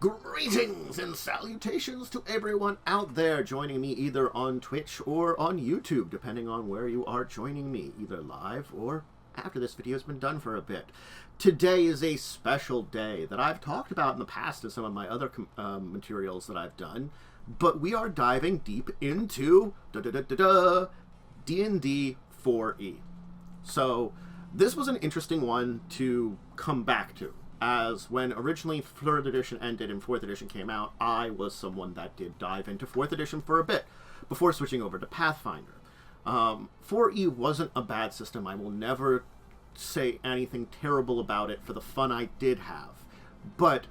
Greetings and salutations to everyone out there joining me either on Twitch or on YouTube, depending on where you are joining me, either live or after this video has been done for a bit. Today is a special day that I've talked about in the past in some of my other materials that I've done, but we are diving deep into D&D 4E. So this was an interesting one to come back to, as when originally 3rd edition ended and 4th edition came out, I was someone that did dive into 4th edition for a bit before switching over to Pathfinder. 4E wasn't a bad system. I will never say anything terrible about it for the fun I did have, but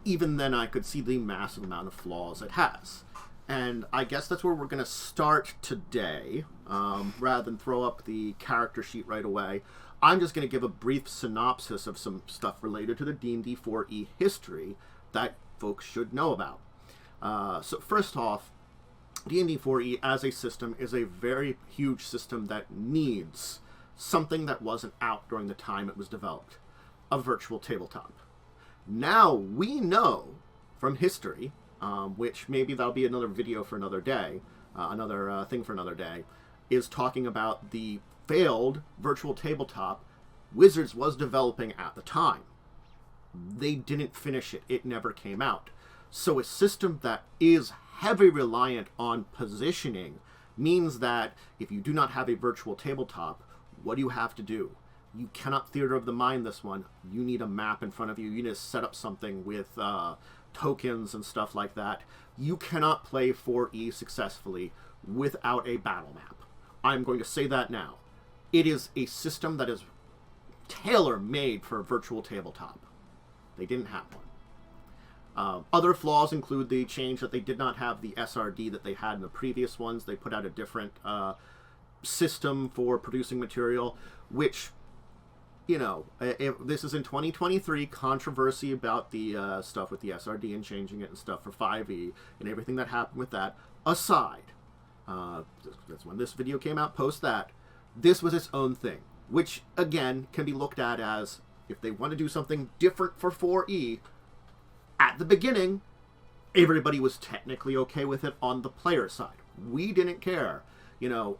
even then I could see the massive amount of flaws it has. And I guess that's where we're going to start today. Rather than throw up the character sheet right away, I'm just going to give a brief synopsis of some stuff related to the D&D 4E history that folks should know about. So first off, D&D 4E as a system is a very huge system that needs something that wasn't out during the time it was developed: a virtual tabletop. Now we know from history, which maybe that'll be another video for another day, another thing for another day, is talking about the failed virtual tabletop Wizards was developing at the time. They didn't finish it. It never came out. So a system that is heavily reliant on positioning means that if you do not have a virtual tabletop, what do you have to do? You cannot theater of the mind this one. You need a map in front of you. You need to set up something with tokens and stuff like that. You cannot play 4E successfully without a battle map. I'm going to say that now. It is a system that is tailor-made for a virtual tabletop. They didn't have one. Other flaws include the change that they did not have the SRD that they had in the previous ones. They put out a different system for producing material, which, you know, this is in 2023, controversy about the stuff with the SRD and changing it and stuff for 5e and everything that happened with that aside. That's when this video came out, post that. This was its own thing, which, again, can be looked at as, if they want to do something different for 4E, at the beginning, everybody was technically okay with it on the player side. We didn't care. You know,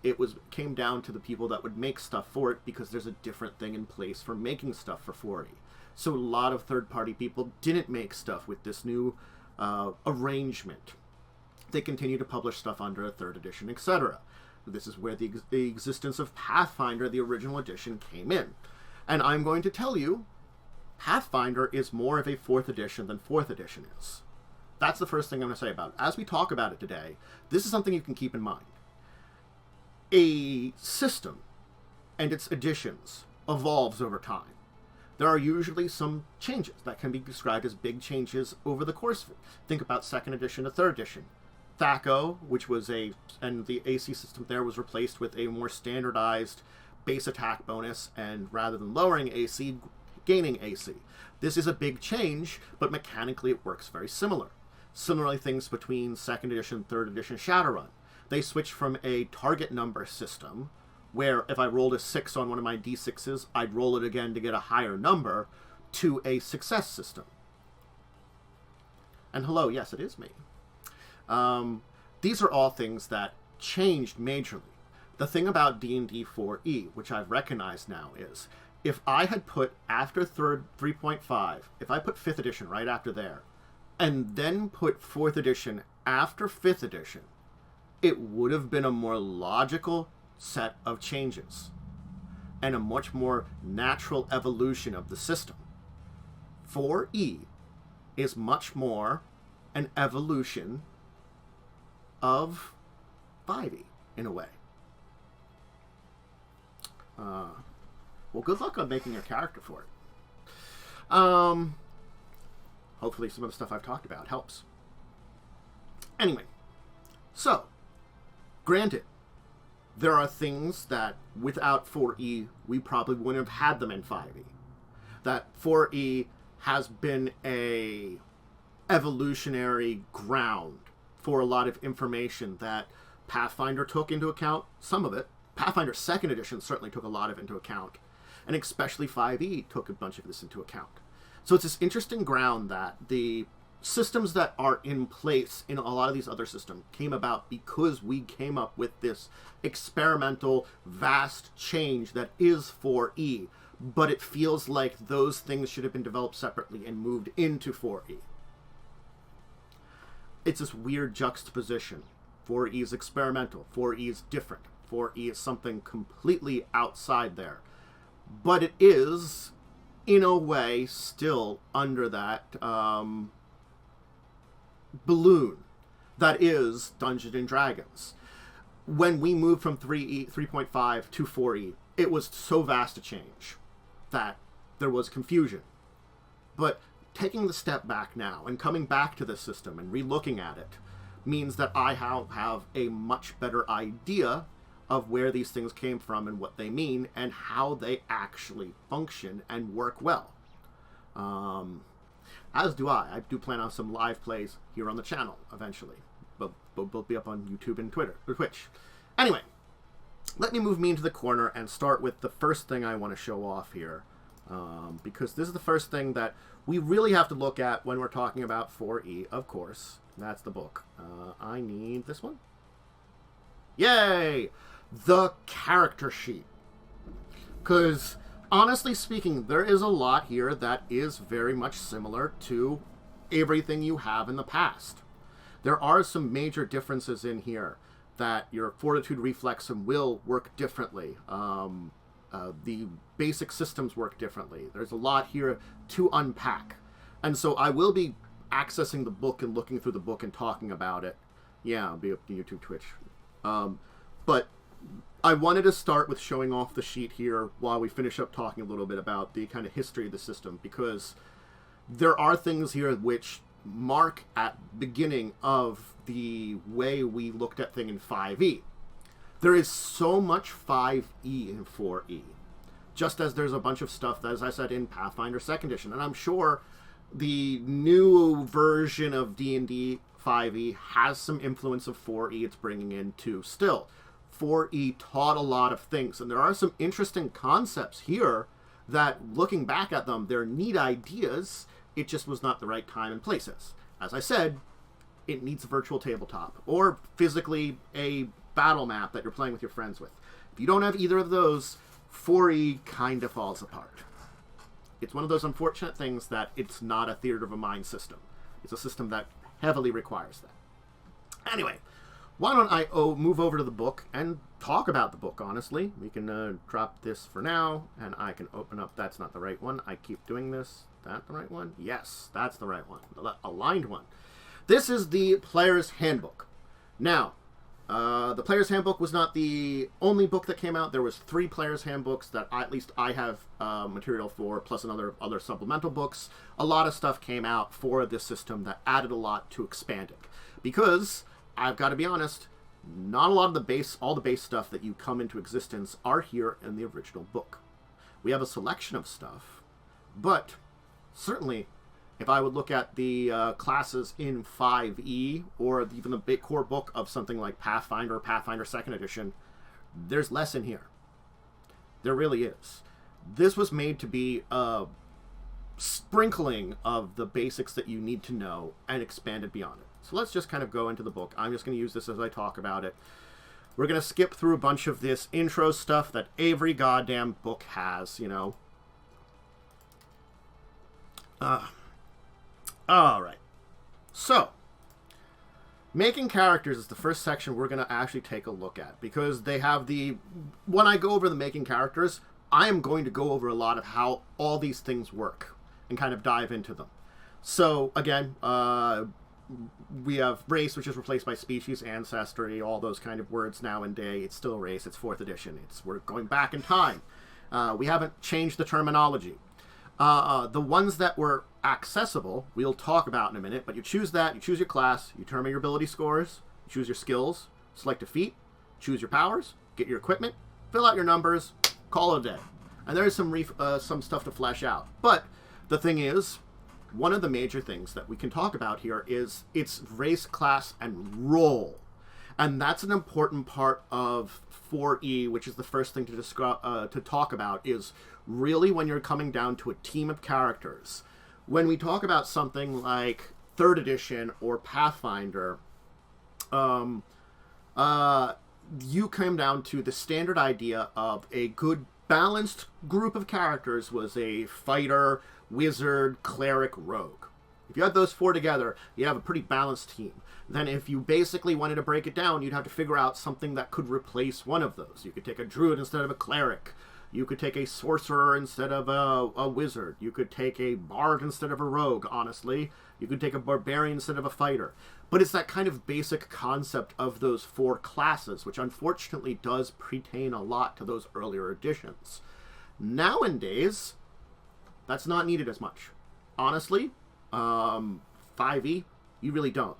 came down to the people that would make stuff for it, because there's a different thing in place for making stuff for 4E. So a lot of third-party people didn't make stuff with this new arrangement. They continue to publish stuff under a 3rd edition, etc. This is where the existence of Pathfinder, the original edition, came in. And I'm going to tell you, Pathfinder is more of a 4th edition than 4th edition is. That's the first thing I'm going to say about it. As we talk about it today, this is something you can keep in mind. A system and its additions evolves over time. There are usually some changes that can be described as big changes over the course of it. Think about 2nd edition to 3rd edition. THAC0, which was and the AC system there was replaced with a more standardized base attack bonus, and rather than lowering AC, gaining AC. This is a big change, but mechanically it works very similar. Similarly, things between 2nd edition, 3rd edition Shadowrun. They switched from a target number system, where if I rolled a 6 on one of my d6s, I'd roll it again to get a higher number, to a success system. And hello, yes, it is me. These are all things that changed majorly. The thing about D&D 4E, which I've recognized now, is if I had put after 3.5, if I put 5th edition right after there, and then put 4th edition after 5th edition, it would have been a more logical set of changes and a much more natural evolution of the system. 4E is much more an evolution of 5e, in a way. Well, good luck on making a character for it. Hopefully some of the stuff I've talked about helps. Anyway, so, granted, there are things that without 4E, we probably wouldn't have had them in 5e. That 4E has been a evolutionary ground for a lot of information that Pathfinder took into account, some of it. Pathfinder 2nd edition certainly took a lot of it into account. And especially 5e took a bunch of this into account. So it's this interesting ground that the systems that are in place in a lot of these other systems came about because we came up with this experimental, vast change that is 4E, but it feels like those things should have been developed separately and moved into 4E. It's this weird juxtaposition. 4E is experimental, 4E is different, 4E is something completely outside there. But it is, in a way, still under that balloon that is Dungeons and Dragons. When we moved from 3.5 to 4E, it was so vast a change that there was confusion. But taking the step back now and coming back to this system and re-looking at it means that I have a much better idea of where these things came from and what they mean and how they actually function and work well. As do I. I do plan on some live plays here on the channel eventually. But they'll be up on YouTube and Twitch. Anyway, let me move me into the corner and start with the first thing I want to show off here. Because this is the first thing that we really have to look at when we're talking about 4E, of course. That's the book. I need this one. Yay! The character sheet. Because, honestly speaking, there is a lot here that is very much similar to everything you have in the past. There are some major differences in here that your fortitude, reflex, and will work differently. The basic systems work differently. There's a lot here to unpack. And so I will be accessing the book and looking through the book and talking about it. Yeah, I'll be up to YouTube, Twitch. But I wanted to start with showing off the sheet here while we finish up talking a little bit about the kind of history of the system, because there are things here which mark at the beginning of the way we looked at things in 5E. There is so much 5E in 4E, just as there's a bunch of stuff, that, as I said, in Pathfinder 2nd Edition. And I'm sure the new version of D&D 5E has some influence of 4E it's bringing in too. Still, 4E taught a lot of things, and there are some interesting concepts here that, looking back at them, they're neat ideas. It just was not the right time and places. As I said, it needs a virtual tabletop, or physically a battle map that you're playing with your friends with. If you don't have either of those, 4E kind of falls apart. It's one of those unfortunate things that it's not a theater of a mind system. It's a system that heavily requires that. Anyway, why don't I move over to the book and talk about the book, honestly. We can drop this for now, and I can open up... That's not the right one. I keep doing this. That the right one? Yes, that's the right one. The aligned one. This is the Player's Handbook. Now, the Player's Handbook was not the only book that came out. There was 3 Player's Handbooks that at least I have material for, plus other supplemental books. A lot of stuff came out for this system that added a lot to expand it. Because, I've got to be honest, not a lot of all the base stuff that you come into existence are here in the original book. We have a selection of stuff, but certainly, if I would look at the classes in 5E, or even the big core book of something like Pathfinder or Pathfinder 2nd Edition, there's less in here. There really is. This was made to be a sprinkling of the basics that you need to know and expanded beyond it. So let's just kind of go into the book. I'm just going to use this as I talk about it. We're going to skip through a bunch of this intro stuff that every goddamn book has, you know. Alright, so, making characters is the first section we're going to actually take a look at, because they have when I go over the making characters, I am going to go over a lot of how all these things work, and kind of dive into them. So, again, we have race, which is replaced by species, ancestry, all those kind of words nowadays. It's still race, it's 4th edition, we're going back in time. We haven't changed the terminology. The ones that were accessible, we'll talk about in a minute, but you choose that, you choose your class, you determine your ability scores, you choose your skills, select a feat, choose your powers, get your equipment, fill out your numbers, call it a day. And there's some stuff to flesh out. But the thing is, one of the major things that we can talk about here is its race, class, and role. And that's an important part of 4E, which is the first thing to talk about, is really when you're coming down to a team of characters. When we talk about something like 3rd edition or Pathfinder, you came down to the standard idea of a good balanced group of characters was a fighter, wizard, cleric, rogue. If you had those 4 together, you have a pretty balanced team. Then if you basically wanted to break it down, you'd have to figure out something that could replace one of those. You could take a druid instead of a cleric. You could take a sorcerer instead of a wizard. You could take a bard instead of a rogue, honestly. You could take a barbarian instead of a fighter. But it's that kind of basic concept of those 4 classes, which unfortunately does pertain a lot to those earlier editions. Nowadays, that's not needed as much. Honestly, 5e, you really don't.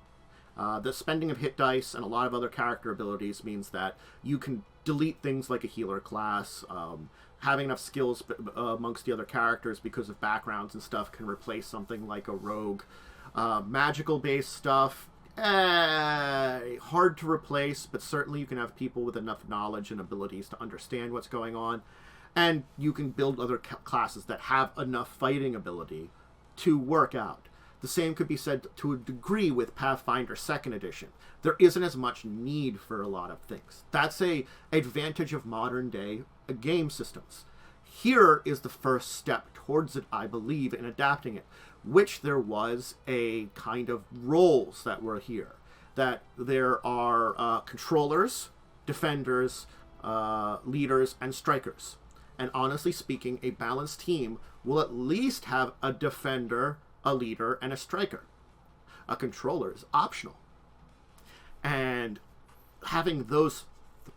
The spending of hit dice and a lot of other character abilities means that you can delete things like a healer class. Having enough skills amongst the other characters because of backgrounds and stuff can replace something like a rogue. Magical-based stuff, hard to replace, but certainly you can have people with enough knowledge and abilities to understand what's going on. And you can build other classes that have enough fighting ability to work out. The same could be said to a degree with Pathfinder 2nd edition. There isn't as much need for a lot of things. That's a advantage of modern day game systems. Here is the first step towards it, I believe, in adapting it, which there was a kind of roles that were here. That there are controllers, defenders, leaders, and strikers. And honestly speaking, a balanced team will at least have a defender, a leader, and a striker. A controller is optional. And having those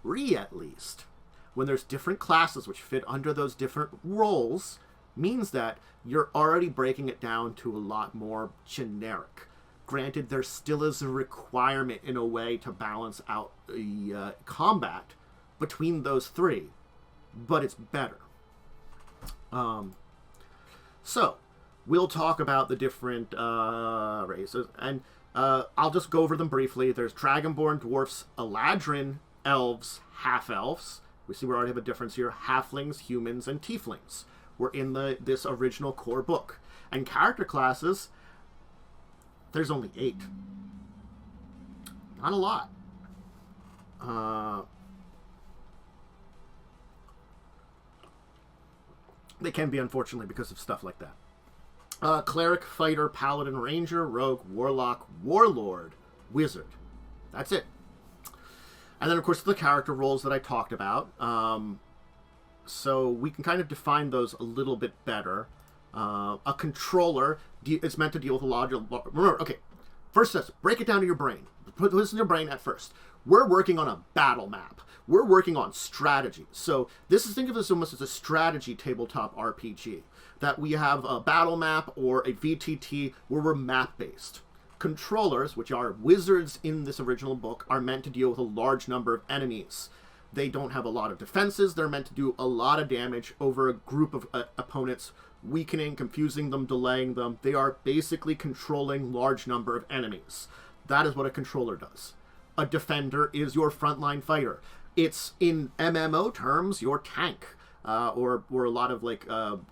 3 at least, when there's different classes which fit under those different roles, means that you're already breaking it down to a lot more generic. Granted, there still is a requirement in a way to balance out the combat between those 3, but it's better. So, we'll talk about the different races, and I'll just go over them briefly. There's Dragonborn, Dwarfs, Eladrin, Elves, Half-Elves. We see we already have a difference here. Halflings, Humans, and Tieflings were in this original core book. And character classes, there's only 8. Not a lot. They can be, unfortunately, because of stuff like that. Cleric, Fighter, Paladin, Ranger, Rogue, Warlock, Warlord, Wizard. That's it. And then, of course, the character roles that I talked about. So we can kind of define those a little bit better. A controller is meant to deal with a lot of... Remember, okay, first let's break it down to your brain. Put this in your brain at first. We're working on a battle map. We're working on strategy. So think of this almost as a strategy tabletop RPG. That we have a battle map or a VTT where we're map-based. Controllers, which are wizards in this original book, are meant to deal with a large number of enemies. They don't have a lot of defenses. They're meant to do a lot of damage over a group of opponents, weakening, confusing them, delaying them. They are basically controlling large number of enemies. That is what a controller does. A defender is your frontline fighter. It's, in MMO terms, your tank. Or a lot of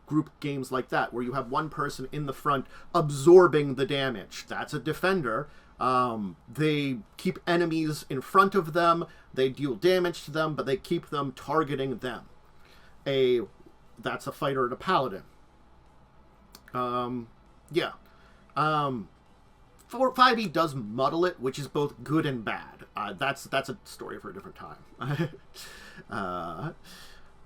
group games like that, where you have one person in the front absorbing the damage. That's a defender. They keep enemies in front of them. They deal damage to them, but they keep them targeting them. That's a fighter and a paladin. 5e does muddle it, which is both good and bad. That's a story for a different time.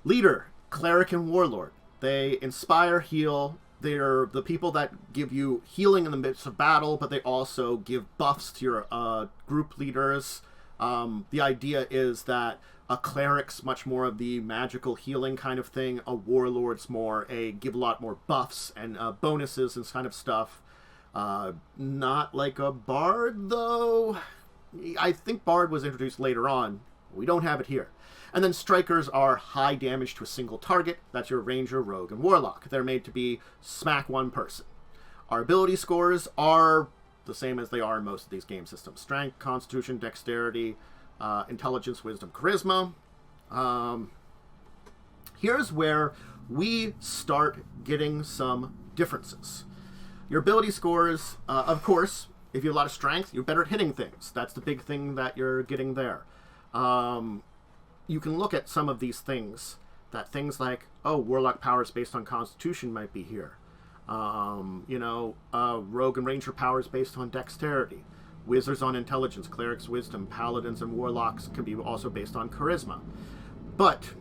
Leader, cleric, and warlord. They inspire, heal. They're the people that give you healing in the midst of battle, but they also give buffs to your group leaders. The idea is that a cleric's much more of the magical healing kind of thing. A warlord's more give a lot more buffs and bonuses and kind of stuff. Not like a bard, though. I think bard was introduced later on. We don't have it here. And then strikers are high damage to a single target. That's your ranger, rogue, and warlock. They're made to be smack one person. Our ability scores are the same as they are in most of these game systems. Strength, constitution, dexterity, intelligence, wisdom, charisma. Here's where we start getting some differences. Your ability scores, of course, If you have a lot of strength, you're better at hitting things. That's the big thing that you're getting there. You can look at some of these things, that things like, oh, warlock powers based on constitution might be here. Rogue and ranger powers based on dexterity. Wizards on intelligence, clerics wisdom, paladins and warlocks can be also based on charisma. But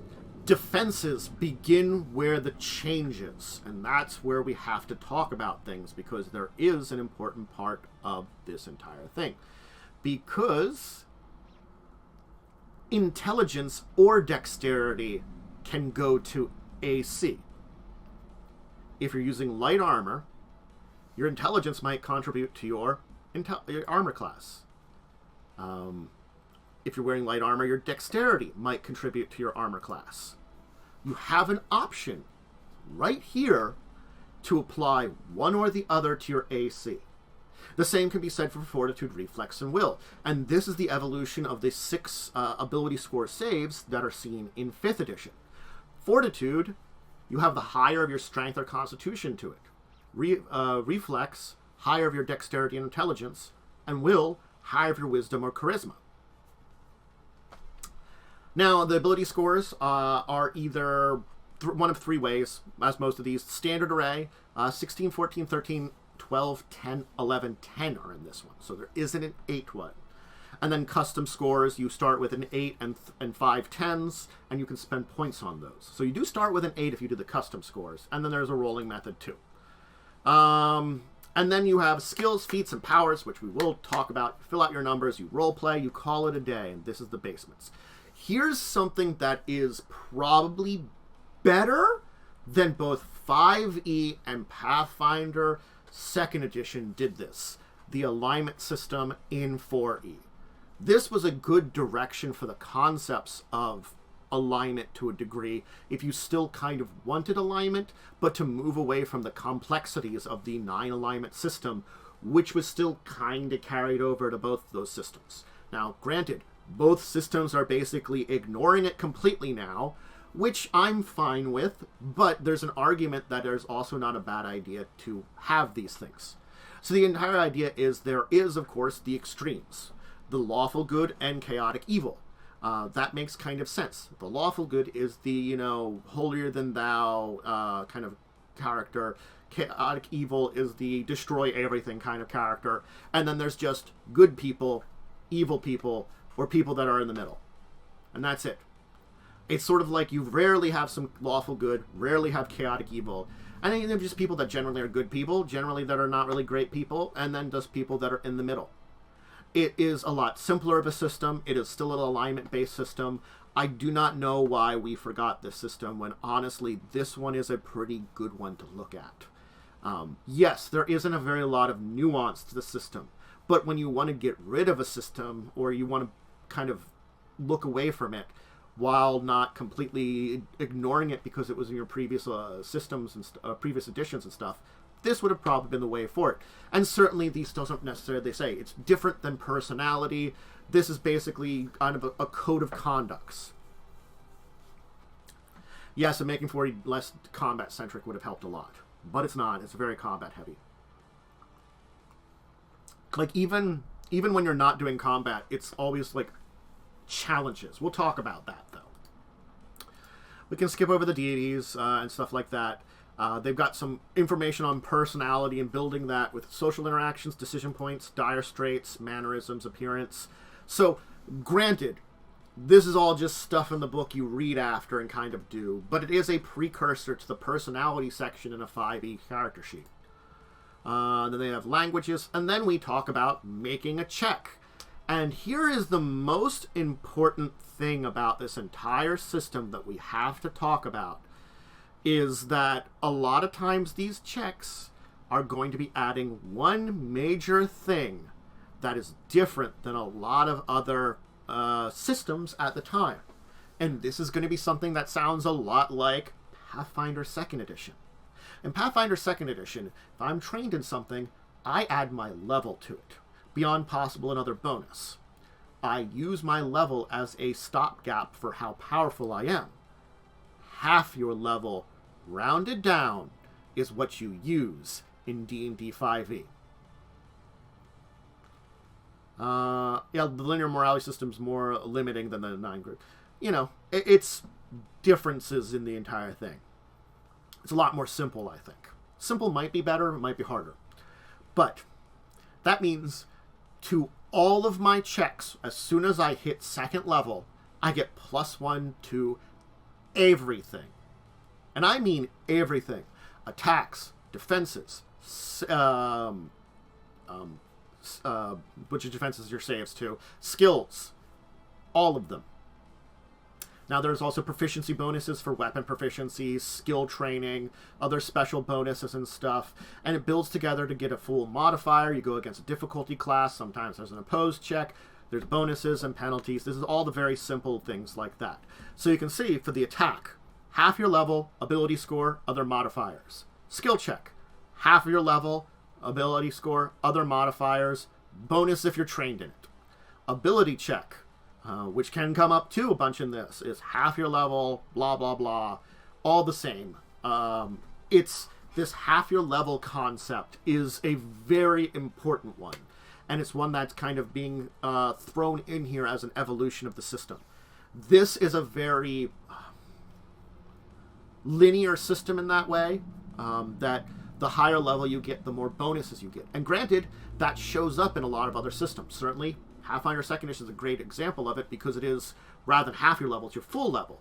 defenses begin where the change is, and that's where we have to talk about things, because there is an important part of this entire thing. Because intelligence or dexterity can go to AC. If you're using light armor, your intelligence might contribute to your armor class. If you're wearing light armor, your dexterity might contribute to your armor class. You have an option right here to apply one or the other to your AC. The same can be said for fortitude, reflex, and will. And this is the evolution of the 6 ability score saves that are seen in 5th edition. Fortitude, you have the higher of your strength or constitution to it. Reflex, higher of your dexterity and intelligence. And will, higher of your wisdom or charisma. Now, the ability scores are either one of 3 ways, as most of these. Standard array, 16, 14, 13, 12, 10, 11, 10 are in this one. So there isn't an 8 one. And then custom scores, you start with an 8 and 5 10s, and you can spend points on those. So you do start with an 8 if you do the custom scores. And then there's a rolling method too. And then you have skills, feats, and powers, which we will talk about. You fill out your numbers, you role play, you call it a day, and this is the basements. Here's something that is probably better than both 5e and Pathfinder 2nd edition did this. The alignment system in 4e. This was a good direction for the concepts of alignment to a degree, if you still kind of wanted alignment, but to move away from the complexities of the 9 alignment system, which was still kind of carried over to both those systems. Now, granted, both systems are basically ignoring it completely now, which I'm fine with, but there's an argument that there's also not a bad idea to have these things. So the entire idea is there is, of course, the extremes. The lawful good and chaotic evil. That makes kind of sense. The lawful good is the, holier than thou kind of character. Chaotic evil is the destroy everything kind of character. And then there's just good people, evil people, or people that are in the middle. And that's it. It's sort of like you rarely have some lawful good, rarely have chaotic evil. And then there's just people that generally are good people, generally that are not really great people, and then just people that are in the middle. It is a lot simpler of a system. It is still an alignment-based system. I do not know why we forgot this system when, honestly, this one is a pretty good one to look at. Yes, there isn't a very lot of nuance to the system, but when you want to get rid of a system, or you want to kind of look away from it, while not completely ignoring it because it was in your previous systems and previous editions and stuff, this would have probably been the way for it. And certainly these doesn't necessarily say it's different than personality. This is basically kind of a code of conducts. Yes, and making 40 less combat centric would have helped a lot, but it's not. It's very combat heavy. Like even when you're not doing combat, it's always like challenges. We'll talk about that though. We can skip over the deities and stuff like that. They've got some information on personality and building that with social interactions, decision points, dire straits, mannerisms, appearance. So, granted, this is all just stuff in the book you read after and kind of do, but it is a precursor to the personality section in a 5e character sheet. Then they have languages, and then we talk about making a check. And here is the most important thing about this entire system that we have to talk about, is that a lot of times these checks are going to be adding one major thing that is different than a lot of other systems at the time. And this is going to be something that sounds a lot like Pathfinder 2nd Edition. In Pathfinder 2nd Edition, if I'm trained in something, I add my level to it, beyond possible another bonus. I use my level as a stopgap for how powerful I am. Half your level, rounded down, is what you use in D&D 5e. Yeah, the linear morality system's more limiting than the 9 group. It's differences in the entire thing. It's a lot more simple, I think. Simple might be better, it might be harder. But that means to all of my checks, as soon as I hit 2nd level, I get +1 to everything. And I mean everything. Attacks, defenses, which is defenses your saves too, skills, all of them. Now there's also proficiency bonuses for weapon proficiencies, skill training, other special bonuses and stuff, and it builds together to get a full modifier. You go against a difficulty class, sometimes there's an opposed check, there's bonuses and penalties. This is all the very simple things like that. So you can see for the attack, half your level, ability score, other modifiers. Skill check, half of your level, ability score, other modifiers, bonus if you're trained in it. Ability check, which can come up to a bunch in this, is half your level, blah, blah, blah, all the same. It's this half your level concept is a very important one, and it's one that's kind of being thrown in here as an evolution of the system. This is a very linear system in that way, that the higher level you get, the more bonuses you get. And granted, that shows up in a lot of other systems. Certainly, Pathfinder 2nd Edition is a great example of it because it is, rather than half your level, it's your full level.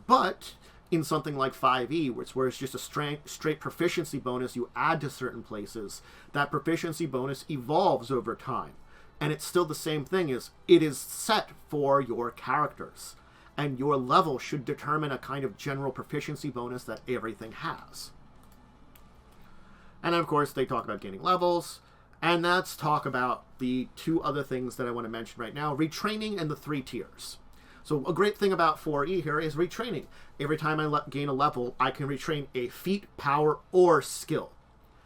But in something like 5e, where it's just a straight proficiency bonus you add to certain places, that proficiency bonus evolves over time. And it's still the same thing, is it is set for your characters. And your level should determine a kind of general proficiency bonus that everything has. And then, of course, they talk about gaining levels. And let's talk about the 2 other things that I want to mention right now, retraining and the 3 tiers. So a great thing about 4e here is retraining. Every time I gain a level, I can retrain a feat, power, or skill.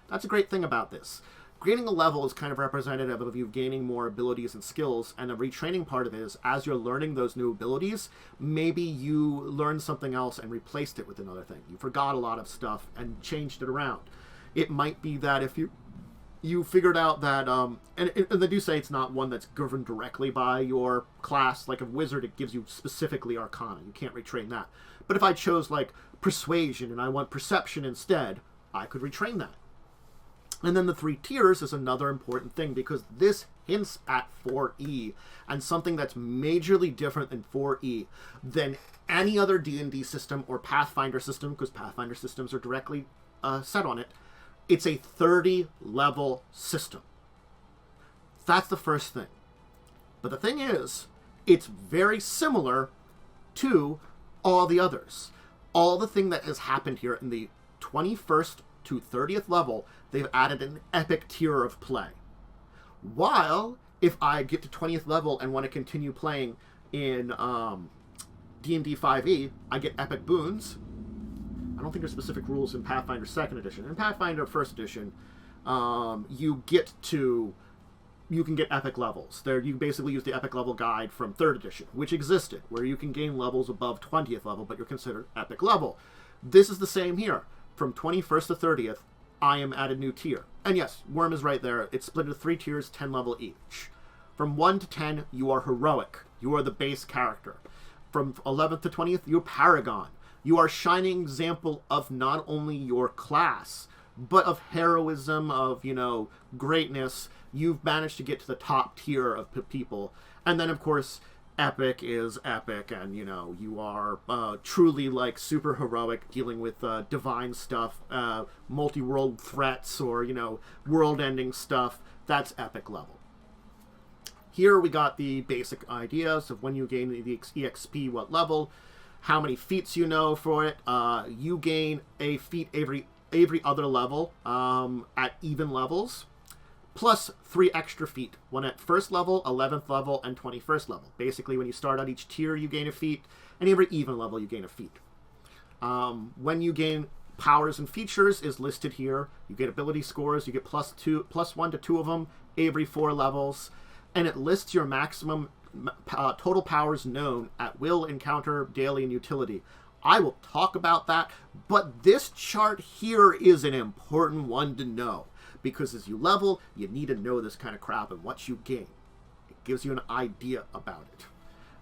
That's a great thing about this. Gaining a level is kind of representative of you gaining more abilities and skills, and the retraining part of it is, as you're learning those new abilities, maybe you learned something else and replaced it with another thing. You forgot a lot of stuff and changed it around. It might be that if you figured out that, and they do say it's not one that's governed directly by your class. Like a wizard, it gives you specifically Arcana. You can't retrain that. But if I chose, like, Persuasion and I want Perception instead, I could retrain that. And then the 3 tiers is another important thing, because this hints at 4e, and something that's majorly different in 4e than any other D&D system or Pathfinder system, because Pathfinder systems are directly set on it. It's a 30-level system. That's the first thing. But the thing is, it's very similar to all the others. All the thing that has happened here in the 21st to 30th level, they've added an epic tier of play. While, if I get to 20th level and want to continue playing in D&D 5e, I get epic boons. I don't think there's specific rules in Pathfinder 2nd Edition. In Pathfinder 1st Edition, you can get epic levels. You basically use the epic level guide from 3rd Edition, which existed, where you can gain levels above 20th level, but you're considered epic level. This is the same here. From 21st to 30th, I am at a new tier. And yes, Worm is right there. It's split into 3 tiers, 10 level each. From 1 to 10, you are heroic. You are the base character. From 11th to 20th, you're Paragon. You are a shining example of not only your class, but of heroism, of, greatness. You've managed to get to the top tier of people. And then, of course, epic is epic, and, you are truly, like, super heroic, dealing with divine stuff, multi-world threats, or, world-ending stuff. That's epic level. Here we got the basic ideas of when you gain the EXP, what level, how many feats you know for it. You gain a feat every other level at even levels, plus 3 extra feat, one at 1st level, 11th level, and 21st level. Basically, when you start out each tier, you gain a feat, and every even level, you gain a feat. When you gain powers and features is listed here. You get ability scores. You get plus 1 to 2 of them every 4 levels, and it lists your maximum total powers known at will, encounter, daily, and utility. I will talk about that, but this chart here is an important one to know, because as you level, you need to know this kind of crap and what you gain. gives you an idea about it.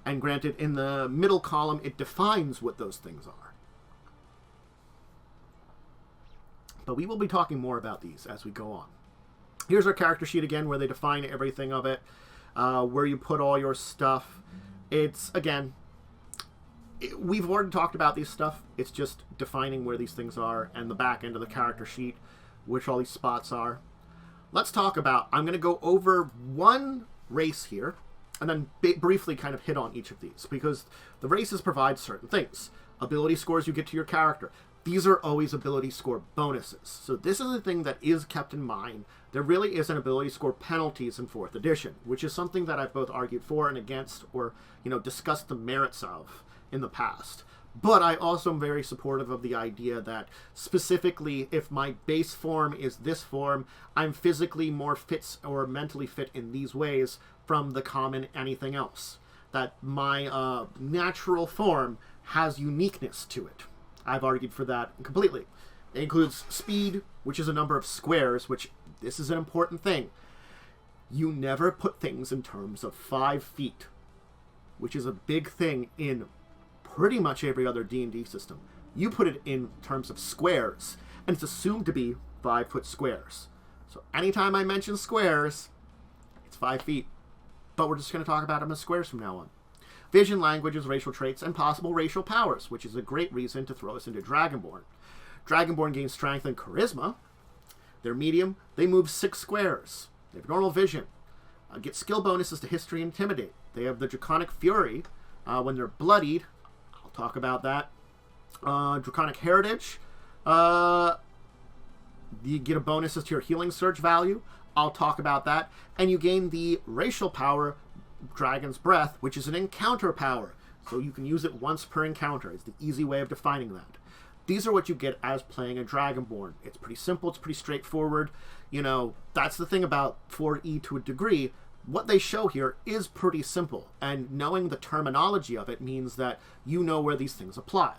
And granted, in the middle column, it defines what those things are. But we will be talking more about these as we go on. Here's our character sheet again, where they define everything of it, where you put all your stuff. It's, again, we've already talked about these stuff. It's just defining where these things are, and the back end of the character sheet, which all these spots are. Let's talk about, I'm going to go over one race here, and then briefly kind of hit on each of these, because the races provide certain things. Ability scores you get to your character. These are always ability score bonuses. So this is a thing that is kept in mind. There really isn't ability score penalties in 4th edition, which is something that I've both argued for and against, or, discussed the merits of in the past. But I also am very supportive of the idea that specifically if my base form is this form, I'm physically more fit or mentally fit in these ways from the common anything else. That my natural form has uniqueness to it. I've argued for that completely. It includes speed, which is a number of squares, which this is an important thing. You never put things in terms of 5 feet, which is a big thing in pretty much every other D&D system. You put it in terms of squares, and it's assumed to be 5-foot squares. So anytime I mention squares, it's 5 feet. But we're just going to talk about them as squares from now on. Vision, languages, racial traits, and possible racial powers, which is a great reason to throw us into Dragonborn. Dragonborn gain strength and charisma. They're medium. They move 6 squares. They have normal vision. Get skill bonuses to history and intimidate. They have the Draconic Fury. When they're bloodied, I'll talk about that. Draconic Heritage. You get a bonuses to your healing surge value. I'll talk about that. And you gain the racial power, Dragon's Breath, which is an encounter power. So you can use it once per encounter. It's the easy way of defining that. These are what you get as playing a Dragonborn. It's pretty simple. It's pretty straightforward. That's the thing about 4E to a degree. What they show here is pretty simple. And knowing the terminology of it means that you know where these things apply.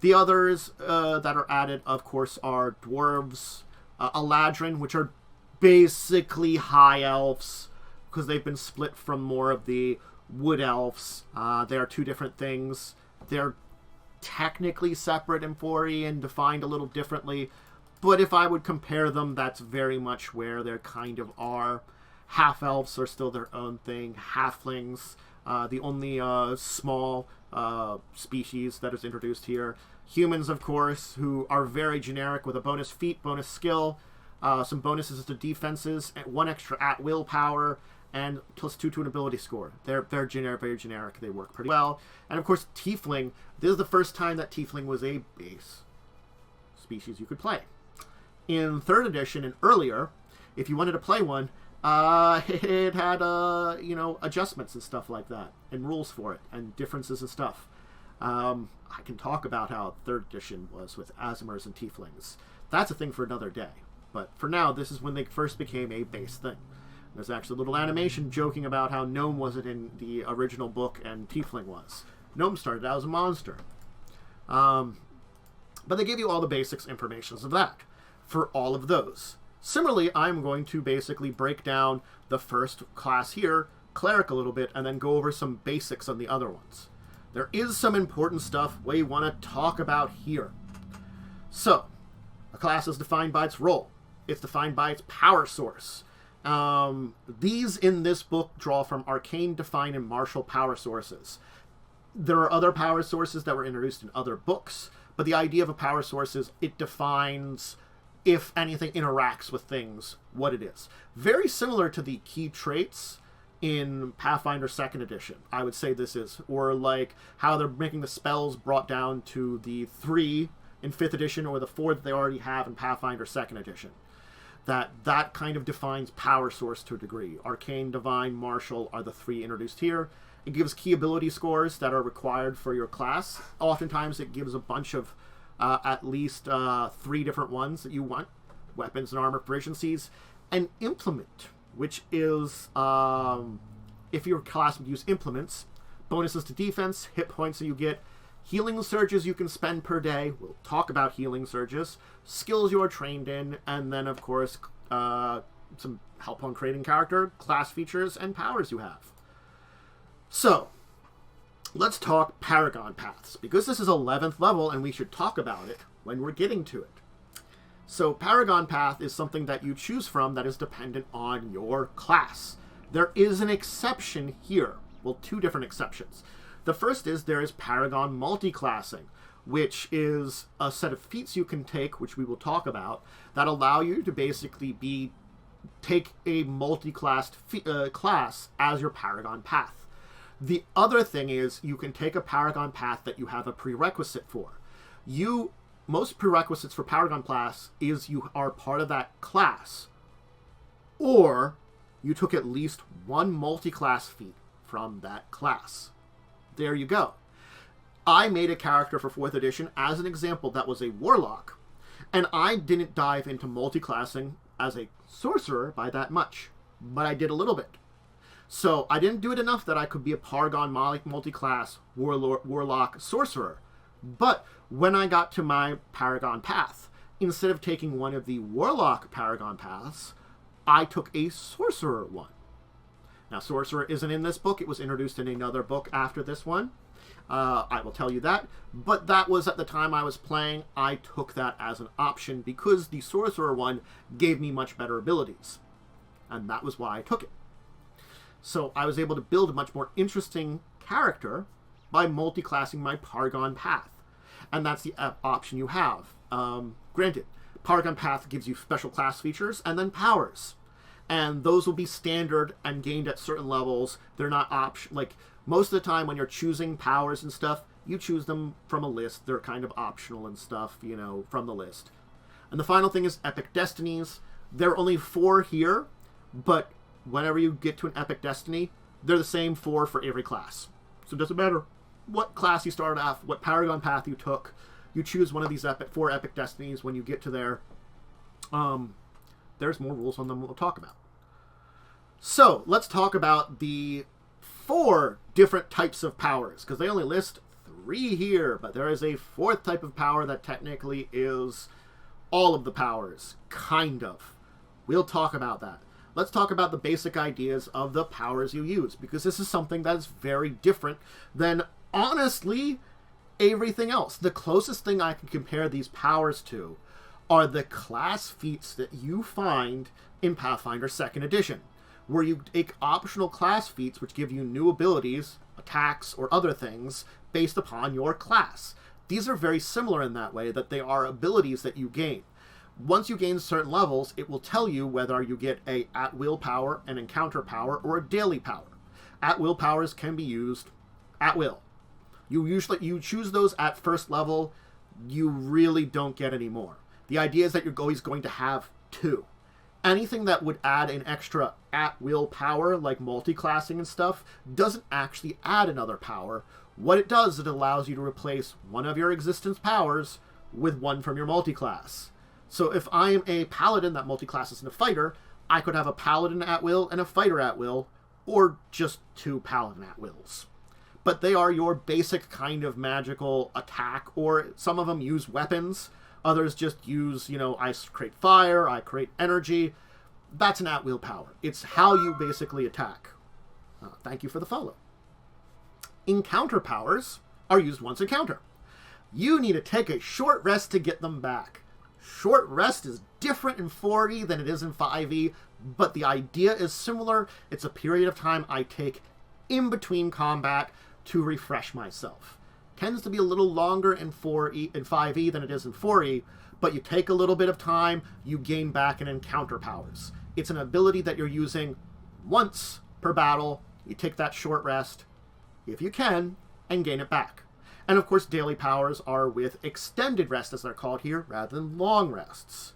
The others that are added, of course, are Dwarves, Eladrin, which are basically High Elves, because they've been split from more of the Wood Elves. They are 2 different things. They're technically separate in 4E and defined a little differently, but if I would compare them, that's very much where they kind of are. Half-elves are still their own thing. Halflings, the only small species that is introduced here. Humans, of course, who are very generic with a bonus feat, bonus skill, some bonuses to defenses, 1 extra at-will power, and +2 to an ability score. They're generic, very generic. They work pretty well. And of course, Tiefling. This is the first time that Tiefling was a base species you could play. In 3rd edition and earlier, if you wanted to play one, it had adjustments and stuff like that, and rules for it, and differences and stuff. I can talk about how 3rd edition was with Aasimars and Tieflings. That's a thing for another day. But for now, this is when they first became a base thing. There's actually a little animation joking about how Gnome wasn't in the original book and Tiefling was. Gnome started out as a monster. But they give you all the basics informations of that for all of those. Similarly, I'm going to basically break down the first class here, Cleric, a little bit, and then go over some basics on the other ones. There is some important stuff we want to talk about here. So, a class is defined by its role. It's defined by its power source. These in this book draw from arcane, divine, and martial power sources. There are other power sources that were introduced in other books, but the idea of a power source is it defines, if anything interacts with things, what it is. Very similar to the key traits in Pathfinder 2nd edition, I would say this is. Or like how they're making the spells brought down to the 3 in 5th edition, or the 4 that they already have in Pathfinder 2nd edition. That kind of defines power source to a degree. Arcane, Divine, Martial are the 3 introduced here. It gives key ability scores that are required for your class. Oftentimes it gives a bunch of at least 3 different ones that you want. Weapons and armor proficiencies. And Implement, which is, if your class would use implements, bonuses to defense, hit points that you get, healing surges you can spend per day. We'll talk about healing surges. Skills you are trained in, and then, of course, some help on creating character, class features, and powers you have. So, let's talk Paragon Paths, because this is 11th level and we should talk about it when we're getting to it. So, Paragon Path is something that you choose from that is dependent on your class. There is an exception here. Well, two different exceptions. The first is there is Paragon Multiclassing, which is a set of feats you can take, which we will talk about, that allow you to basically take a multi-classed class as your Paragon Path. The other thing is you can take a Paragon Path that you have a prerequisite for. Most prerequisites for Paragon class is you are part of that class, or you took at least one multi-class feat from that class. There you go. I made a character for 4th edition as an example that was a warlock, and I didn't dive into multi-classing as a sorcerer by that much, but I did a little bit. So I didn't do it enough that I could be a Paragon multi-class warlock sorcerer. But when I got to my Paragon Path, instead of taking one of the warlock Paragon Paths, I took a sorcerer one. Now, sorcerer isn't in this book. It was introduced in another book after this one. I will tell you that. But that was at the time I was playing. I took that as an option because the sorcerer one gave me much better abilities. And that was why I took it. So I was able to build a much more interesting character by multi-classing my Paragon Path. And that's the option you have. Granted, Paragon Path gives you special class features and then powers. And those will be standard and gained at certain levels. They're not like most of the time when you're choosing powers and stuff, you choose them from a list. They're kind of optional and stuff, from the list. And the final thing is Epic Destinies. There are only 4 here, but whenever you get to an Epic Destiny, they're the same 4 for every class. So it doesn't matter what class you started off, what Paragon Path you took, you choose one of these 4 Epic Destinies when you get to there. There's more rules on them we'll talk about. So, let's talk about the 4 different types of powers, because they only list 3 here, but there is a 4th type of power that technically is all of the powers, kind of. We'll talk about that. Let's talk about the basic ideas of the powers you use, because this is something that is very different than, honestly, everything else. The closest thing I can compare these powers to are the class feats that you find in Pathfinder 2nd Edition, where you take optional class feats which give you new abilities, attacks, or other things based upon your class. These are very similar in that way, that they are abilities that you gain. Once you gain certain levels, it will tell you whether you get a at-will power, an encounter power, or a daily power. At-will powers can be used at will. You choose those at first level, you really don't get any more. The idea is that you're always going to have 2. Anything that would add an extra at-will power, like multi-classing and stuff, doesn't actually add another power. What it does is it allows you to replace one of your existence powers with one from your multi-class. So if I am a paladin that multi-classes in a fighter, I could have a paladin at-will and a fighter at-will, or just 2 paladin at-wills. But they are your basic kind of magical attack, or some of them use weapons. Others just use, I create fire, I create energy. That's an at-will power. It's how you basically attack. Thank you for the follow. Encounter powers are used once encounter. You need to take a short rest to get them back. Short rest is different in 4E than it is in 5E, but the idea is similar. It's a period of time I take in between combat to refresh myself. Tends to be a little longer in 5E than it is in 4E, but you take a little bit of time, you gain back an encounter powers. It's an ability that you're using once per battle. You take that short rest, if you can, and gain it back. And of course, daily powers are with extended rest, as they're called here, rather than long rests.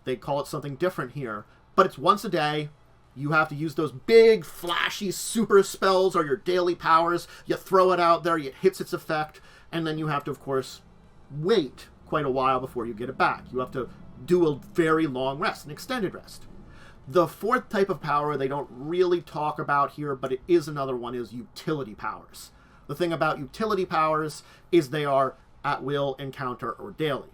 They call it something different here, but it's once a day. You have to use those big, flashy super spells or your daily powers. You throw it out there, it hits its effect, and then you have to, of course, wait quite a while before you get it back. You have to do a very long rest, an extended rest. The 4th type of power they don't really talk about here, but it is another one, is utility powers. The thing about utility powers is they are at will, encounter, or daily.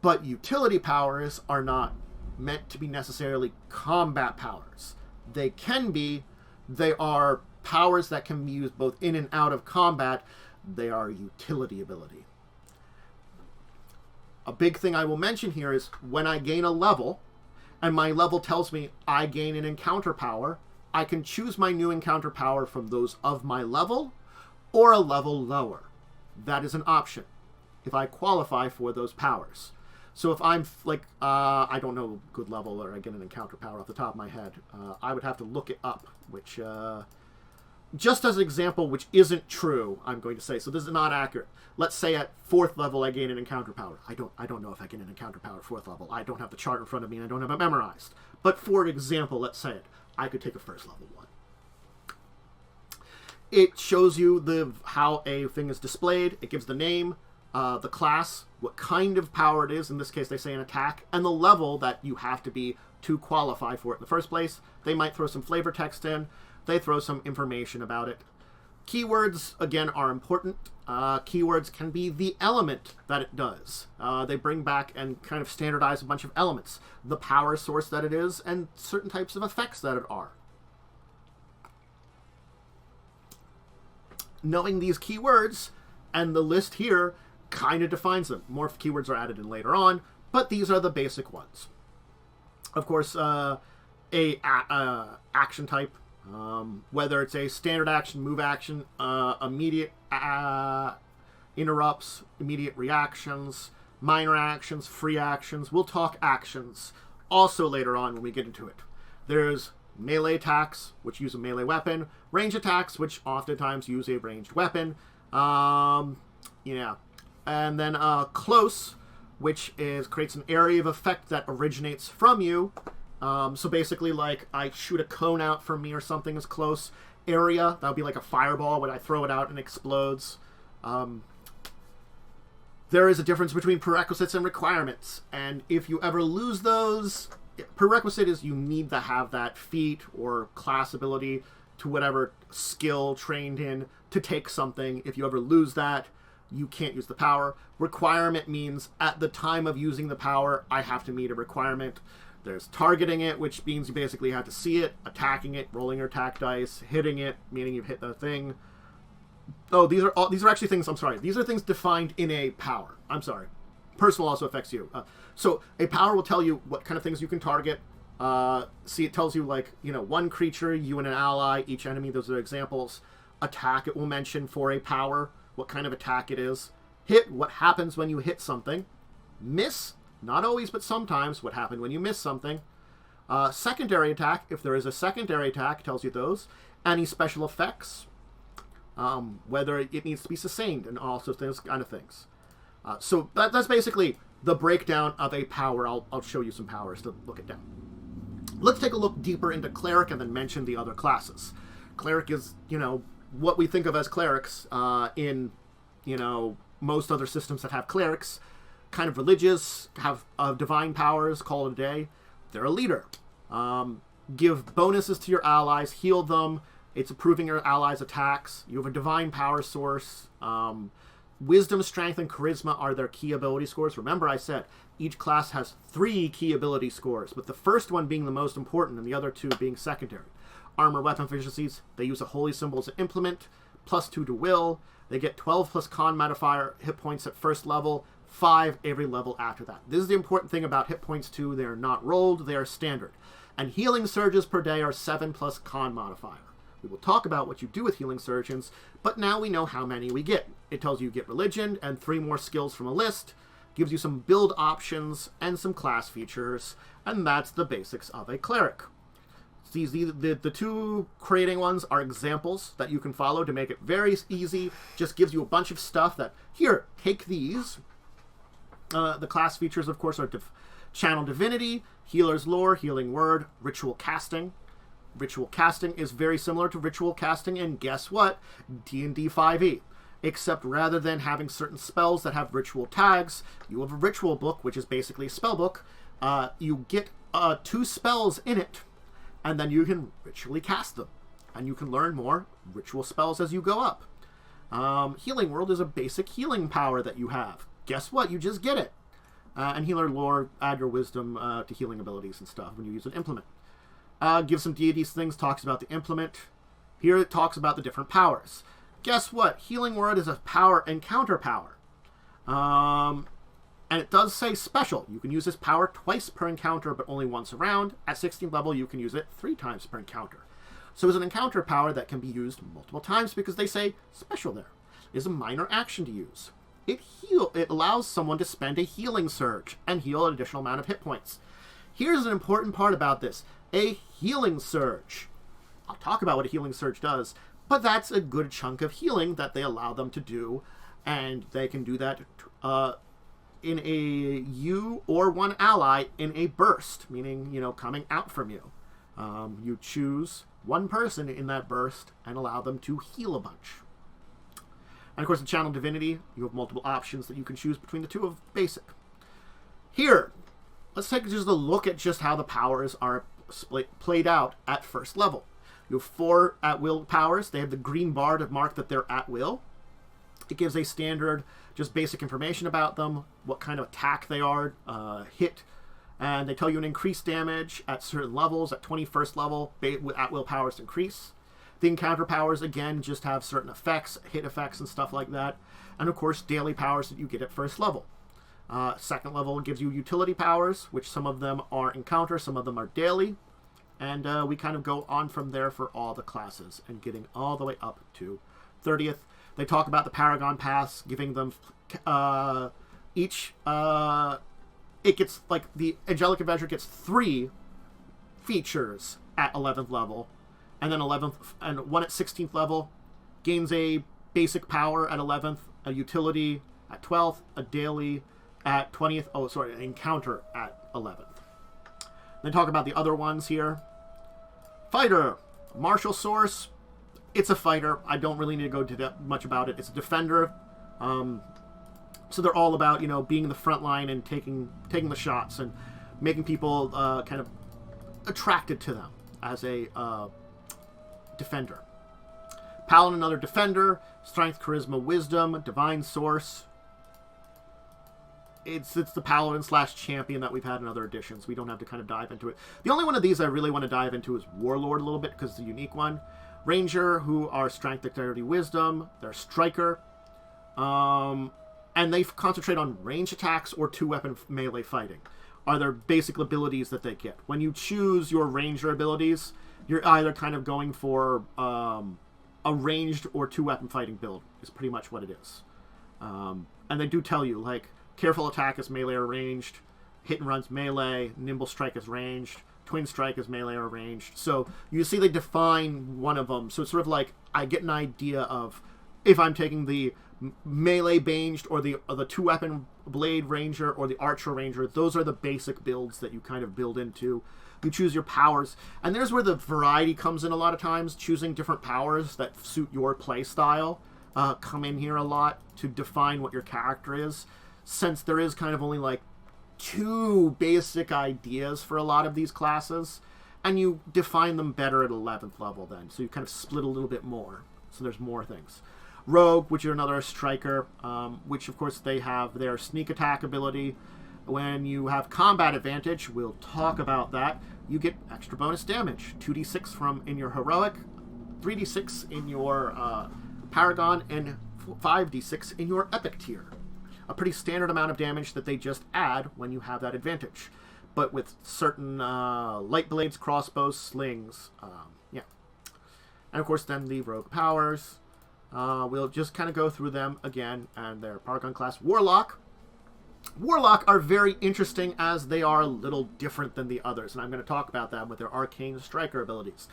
But utility powers are not meant to be necessarily combat powers. They can be. They are powers that can be used both in and out of combat. They are utility ability. A big thing I will mention here is when I gain a level, and my level tells me I gain an encounter power, I can choose my new encounter power from those of my level or a level lower. That is an option if I qualify for those powers. So if I'm like, I don't know good level or I get an encounter power off the top of my head, I would have to look it up, which, just as an example, which isn't true, I'm going to say, so this is not accurate. Let's say at 4th level I gain an encounter power. I don't know if I get an encounter power at 4th level. I don't have the chart in front of me and I don't have it memorized. But for example, let's say it. I could take a 1st level one. It shows you how a thing is displayed. It gives the name, the class, what kind of power it is. In this case, they say an attack, and the level that you have to be to qualify for it in the first place. They might throw some flavor text in. They throw some information about it. Keywords, again, are important. Keywords can be the element that it does. They bring back and kind of standardize a bunch of elements. The power source that it is, and certain types of effects that it are. Knowing these keywords, and the list here, kind of defines them. More keywords are added in later on, but these are the basic ones. Of course, action type, whether it's a standard action, move action, immediate interrupts, immediate reactions, minor actions, free actions. We'll talk actions also later on when we get into it. There's melee attacks, which use a melee weapon, range attacks, which oftentimes use a ranged weapon. And then close, which creates an area of effect that originates from you. So basically, like, I shoot a cone out from me or something is close. Area, that would be like a fireball when I throw it out and explodes. There is a difference between prerequisites and requirements. And if you ever lose those, prerequisite is you need to have that feat or class ability to whatever skill trained in to take something. If you ever lose that, you can't use the power. Requirement means at the time of using the power, I have to meet a requirement. There's targeting it, which means you basically have to see it, attacking it, rolling your attack dice, hitting it, meaning you've hit the thing. Oh, these are actually things, I'm sorry. These are things defined in a power. I'm sorry. Personal also affects you. So a power will tell you what kind of things you can target. See, it tells you, like, one creature, you and an ally, each enemy, those are examples. Attack, it will mention for a power what kind of attack it is. Hit, what happens when you hit something. Miss, not always, but sometimes, what happened when you miss something. Secondary attack, if there is a secondary attack, tells you those. Any special effects, whether it needs to be sustained, and also those kind of things. So that's basically the breakdown of a power. I'll show you some powers to look at down. Let's take a look deeper into Cleric and then mention the other classes. Cleric is, what we think of as clerics in, most other systems that have clerics. Kind of religious, have divine powers, call it a day. They're a leader. Give bonuses to your allies, heal them. It's approving your allies' attacks. You have a divine power source. Wisdom, strength, and charisma are their key ability scores. Remember, I said each class has 3 key ability scores, with the first one being the most important and the other 2 being secondary. Armor, weapon efficiencies, they use a holy symbol as an implement, +2 to will. They get 12 plus con modifier hit points at first level, 5 every level after that. This is the important thing about hit points too. They are not rolled, they are standard. And healing surges per day are 7 plus con modifier. We will talk about what you do with healing surgeons, but now we know how many we get. It tells you get religion and 3 more skills from a list, gives you some build options and some class features, and that's the basics of a cleric. The 2 creating ones are examples that you can follow to make it very easy. Just gives you a bunch of stuff that, here, take these. The class features, of course, are Channel Divinity, Healer's Lore, Healing Word, Ritual Casting. Ritual Casting is very similar to Ritual Casting in, guess what? D&D 5e. Except rather than having certain spells that have ritual tags, you have a ritual book, which is basically a spell book. You get 2 spells in it, and then you can ritually cast them. And you can learn more ritual spells as you go up. Healing World is a basic healing power that you have. Guess what? You just get it. And healer lore, add your wisdom to healing abilities and stuff when you use an implement. Give some deities things, talks about the implement. Here it talks about the different powers. Guess what? Healing word is a power and counter power. And it does say special. You can use this power twice per encounter, but only once a round. At 16th level, you can use it 3 times per encounter. So it's an encounter power that can be used multiple times because they say special there. It is a minor action to use. It allows someone to spend a healing surge and heal an additional amount of hit points. Here's an important part about this. A healing surge. I'll talk about what a healing surge does, but that's a good chunk of healing that they allow them to do, and they can do that in a you or one ally in a burst, meaning, coming out from you. You choose one person in that burst and allow them to heal a bunch. And of course, in Channel Divinity, you have multiple options that you can choose between the two of basic. Here, let's take just a look at just how the powers are played out at first level. You have 4 at-will powers. They have the green bar to mark that they're at will. It gives a standard, just basic information about them, what kind of attack they are, hit, and they tell you an increased damage at certain levels. At 21st level, at-will powers increase. The encounter powers, again, just have certain effects, hit effects and stuff like that. And, of course, daily powers that you get at first level. Second level gives you utility powers, which some of them are encounter, some of them are daily. And we kind of go on from there for all the classes and getting all the way up to 30th. They talk about the Paragon Pass, giving them each... it gets, like, the Angelic Avenger gets 3 features at 11th level. And then 11th, and 1 at 16th level, gains a basic power at 11th, a utility at 12th, a daily at 20th, an encounter at 11th. Then talk about the other ones here. Fighter, martial source, it's a fighter. I don't really need to go into that much about it. It's a defender. So they're all about, being in the front line and taking the shots and making people kind of attracted to them as a defender. Paladin, another defender. Strength, charisma, wisdom, divine source. It's the paladin / champion that we've had in other editions. We don't have to kind of dive into it. The only one of these I really want to dive into is Warlord a little bit because it's a unique one. Ranger, who are strength, dexterity, wisdom. They're striker. And they concentrate on range attacks or 2-weapon melee fighting. Are their basic abilities that they get. When you choose your ranger abilities, you're either kind of going for a ranged or 2-weapon fighting build is pretty much what it is. And they do tell you, like, careful attack is melee or ranged, hit and run's melee, nimble strike is ranged, twin strike is melee or ranged. So you see they define one of them. So it's sort of like I get an idea of if I'm taking the melee ranged or the 2-weapon blade ranger or the archer ranger. Those are the basic builds that you kind of build into. You choose your powers, and there's where the variety comes in a lot of times. Choosing different powers that suit your play style come in here a lot to define what your character is, since there is kind of only like 2 basic ideas for a lot of these classes, and you define them better at 11th level then, so you kind of split a little bit more, so there's more things. Rogue, which are another striker, which of course they have their sneak attack ability. When you have combat advantage, we'll talk about that, you get extra bonus damage. 2d6 from in your heroic, 3d6 in your paragon, and 5d6 in your epic tier. A pretty standard amount of damage that they just add when you have that advantage. But with certain light blades, crossbows, slings, yeah. And of course then the rogue powers. We'll just kind of go through them again, and their Paragon class. Warlock. Warlock are very interesting as they are a little different than the others, and I'm going to talk about them with their arcane striker abilities.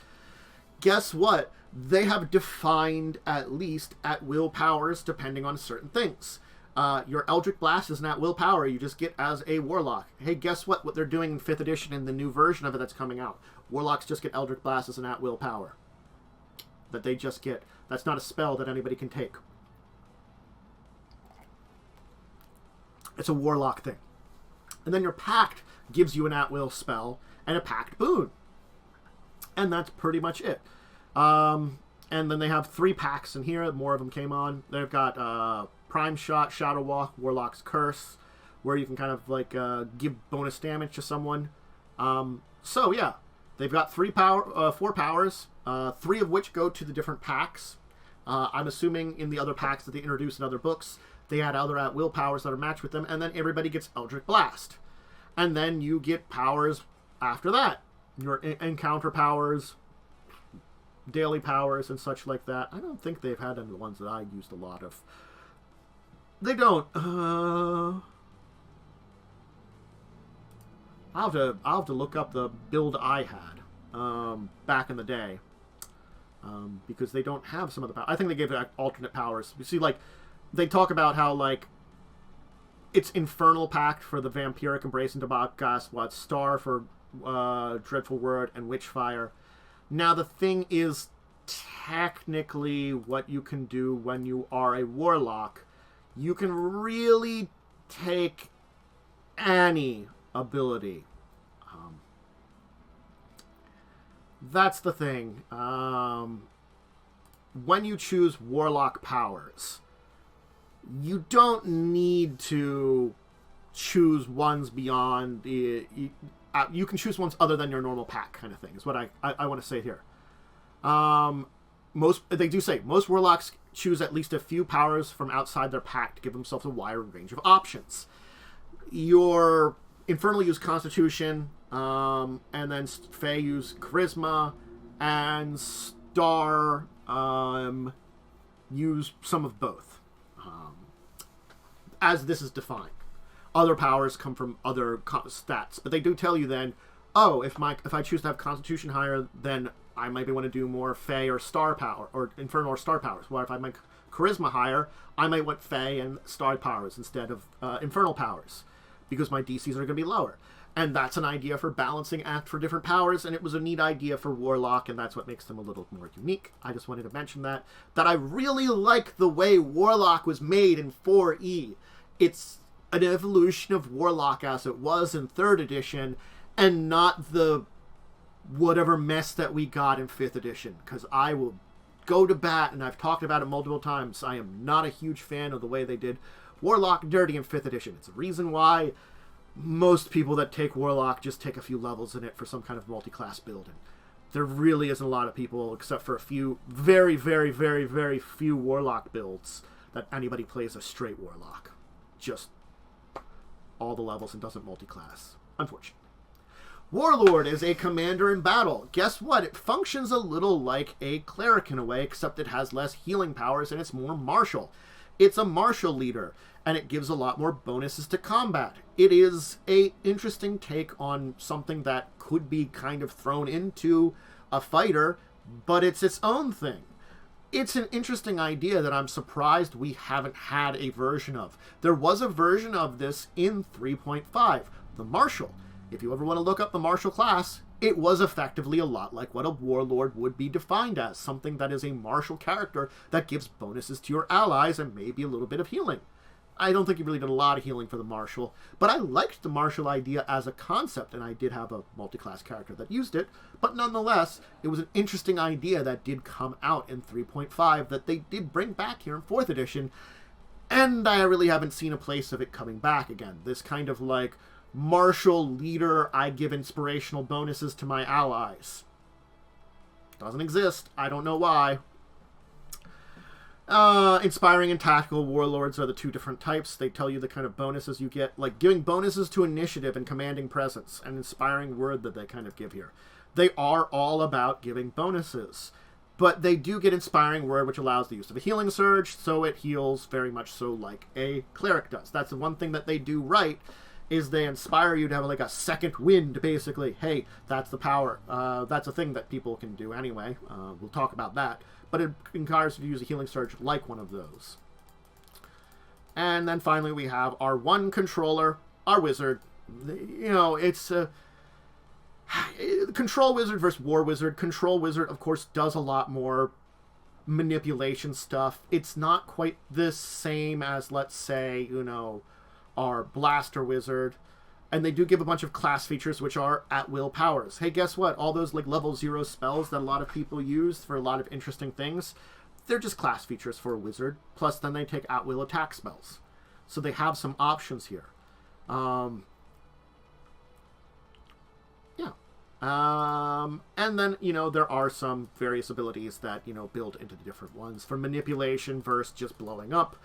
Guess what? They have defined at least at-will powers depending on certain things. Your Eldritch Blast is an at-will power you just get as a Warlock. Hey, guess what? What they're doing in 5th edition in the new version of it that's coming out. Warlocks just get Eldritch Blast as an at-will power. That they just get. That's not a spell that anybody can take. It's a Warlock thing. And then your Pact gives you an at-will spell and a Pact boon. And that's pretty much it. And then they have 3 packs in here. More of them came on. They've got Prime Shot, Shadow Walk, Warlock's Curse, where you can kind of like give bonus damage to someone. So yeah, they've got 4 powers, 3 of which go to the different packs. I'm assuming in the other packs that they introduce in other books, they add other at-will powers that are matched with them, and then everybody gets Eldritch Blast. And then you get powers after that. Your encounter powers, daily powers, and such like that. I don't think they've had any of the ones that I used a lot of. They don't. I'll have to look up the build I had back in the day. Because they don't have some of the powers. I think they gave it alternate powers. You see, like, they talk about how, like, it's Infernal Pact for the Vampiric Embrace and Tabagast, Star for Dreadful Word and Witchfire. Now, the thing is, technically, what you can do when you are a Warlock, you can really take any ability. That's the thing. When you choose Warlock powers, you don't need to choose ones beyond the... you can choose ones other than your normal pack, kind of thing, is what I want to say here. They do say most Warlocks choose at least a few powers from outside their pack to give themselves a wider range of options. Your Infernal use Constitution, and then Fae use Charisma, and Star use some of both. As this is defined. Other powers come from other stats, but they do tell you then, oh, if I choose to have Constitution higher, then I might want to do more Fae or Star power, or Infernal or Star powers. Well, if I make Charisma higher, I might want Fae and Star powers instead of Infernal powers, because my DCs are going to be lower. And that's an idea for balancing act for different powers, and it was a neat idea for Warlock, and that's what makes them a little more unique. I just wanted to mention that I really like the way Warlock was made in 4E. It's an evolution of Warlock as it was in 3rd edition, and not the whatever mess that we got in 5th edition, because I will go to bat, and I've talked about it multiple times. I am not a huge fan of the way they did Warlock dirty in 5th edition. It's a reason why most people that take Warlock just take a few levels in it for some kind of multi-class build. And there really isn't a lot of people, except for a few, very, very, very, very few Warlock builds, that anybody plays a straight Warlock. Just all the levels and doesn't multi-class. Unfortunately. Warlord is a commander in battle. Guess what? It functions a little like a cleric in a way, except it has less healing powers and it's more martial. It's a martial leader, and it gives a lot more bonuses to combat. It is an interesting take on something that could be kind of thrown into a fighter, but it's its own thing. It's an interesting idea that I'm surprised we haven't had a version of. There was a version of this in 3.5, the Martial. If you ever want to look up the Martial class, it was effectively a lot like what a Warlord would be defined as, something that is a martial character that gives bonuses to your allies and maybe a little bit of healing. I don't think he really did a lot of healing for the Martial, but I liked the Martial idea as a concept, and I did have a multi-class character that used it, but nonetheless, it was an interesting idea that did come out in 3.5 that they did bring back here in 4th edition, and I really haven't seen a place of it coming back again. This kind of like martial leader, I give inspirational bonuses to my allies. Doesn't exist. I don't know why. Inspiring and tactical warlords are the two different types. They tell you the kind of bonuses you get, like giving bonuses to initiative and commanding presence, and inspiring word that they kind of give here. They are all about giving bonuses, but they do get inspiring word, which allows the use of a healing surge, so it heals very much so like a cleric does. That's the one thing that they do right, is they inspire you to have like a second wind, basically. Hey, that's the power. That's a thing that people can do anyway. We'll talk about that. But it encourages you to use a healing surge like one of those. And then finally we have our one controller, our wizard. You know, it's control wizard versus war wizard. Control wizard, of course, does a lot more manipulation stuff. It's not quite the same as, let's say, you know, our blaster wizard, and they do give a bunch of class features which are at-will powers. Hey, guess what? All those like level 0 spells that a lot of people use for a lot of interesting things, they're just class features for a wizard, plus then they take at-will attack spells. So they have some options here. Yeah. And then, there are some various abilities that, build into the different ones for manipulation versus just blowing up.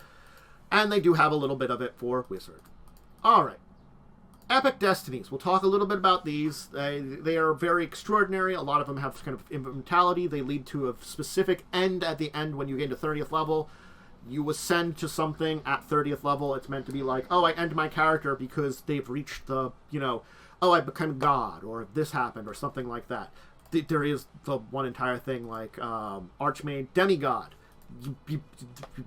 And they do have a little bit of it for Wizard. All right. Epic Destinies. We'll talk a little bit about these. They are very extraordinary. A lot of them have kind of immortality. They lead to a specific end at the end when you get to 30th level. You ascend to something at 30th level. It's meant to be like, oh, I end my character because they've reached the, oh, I become God, or this happened, or something like that. There is the one entire thing like Archmage Demigod. You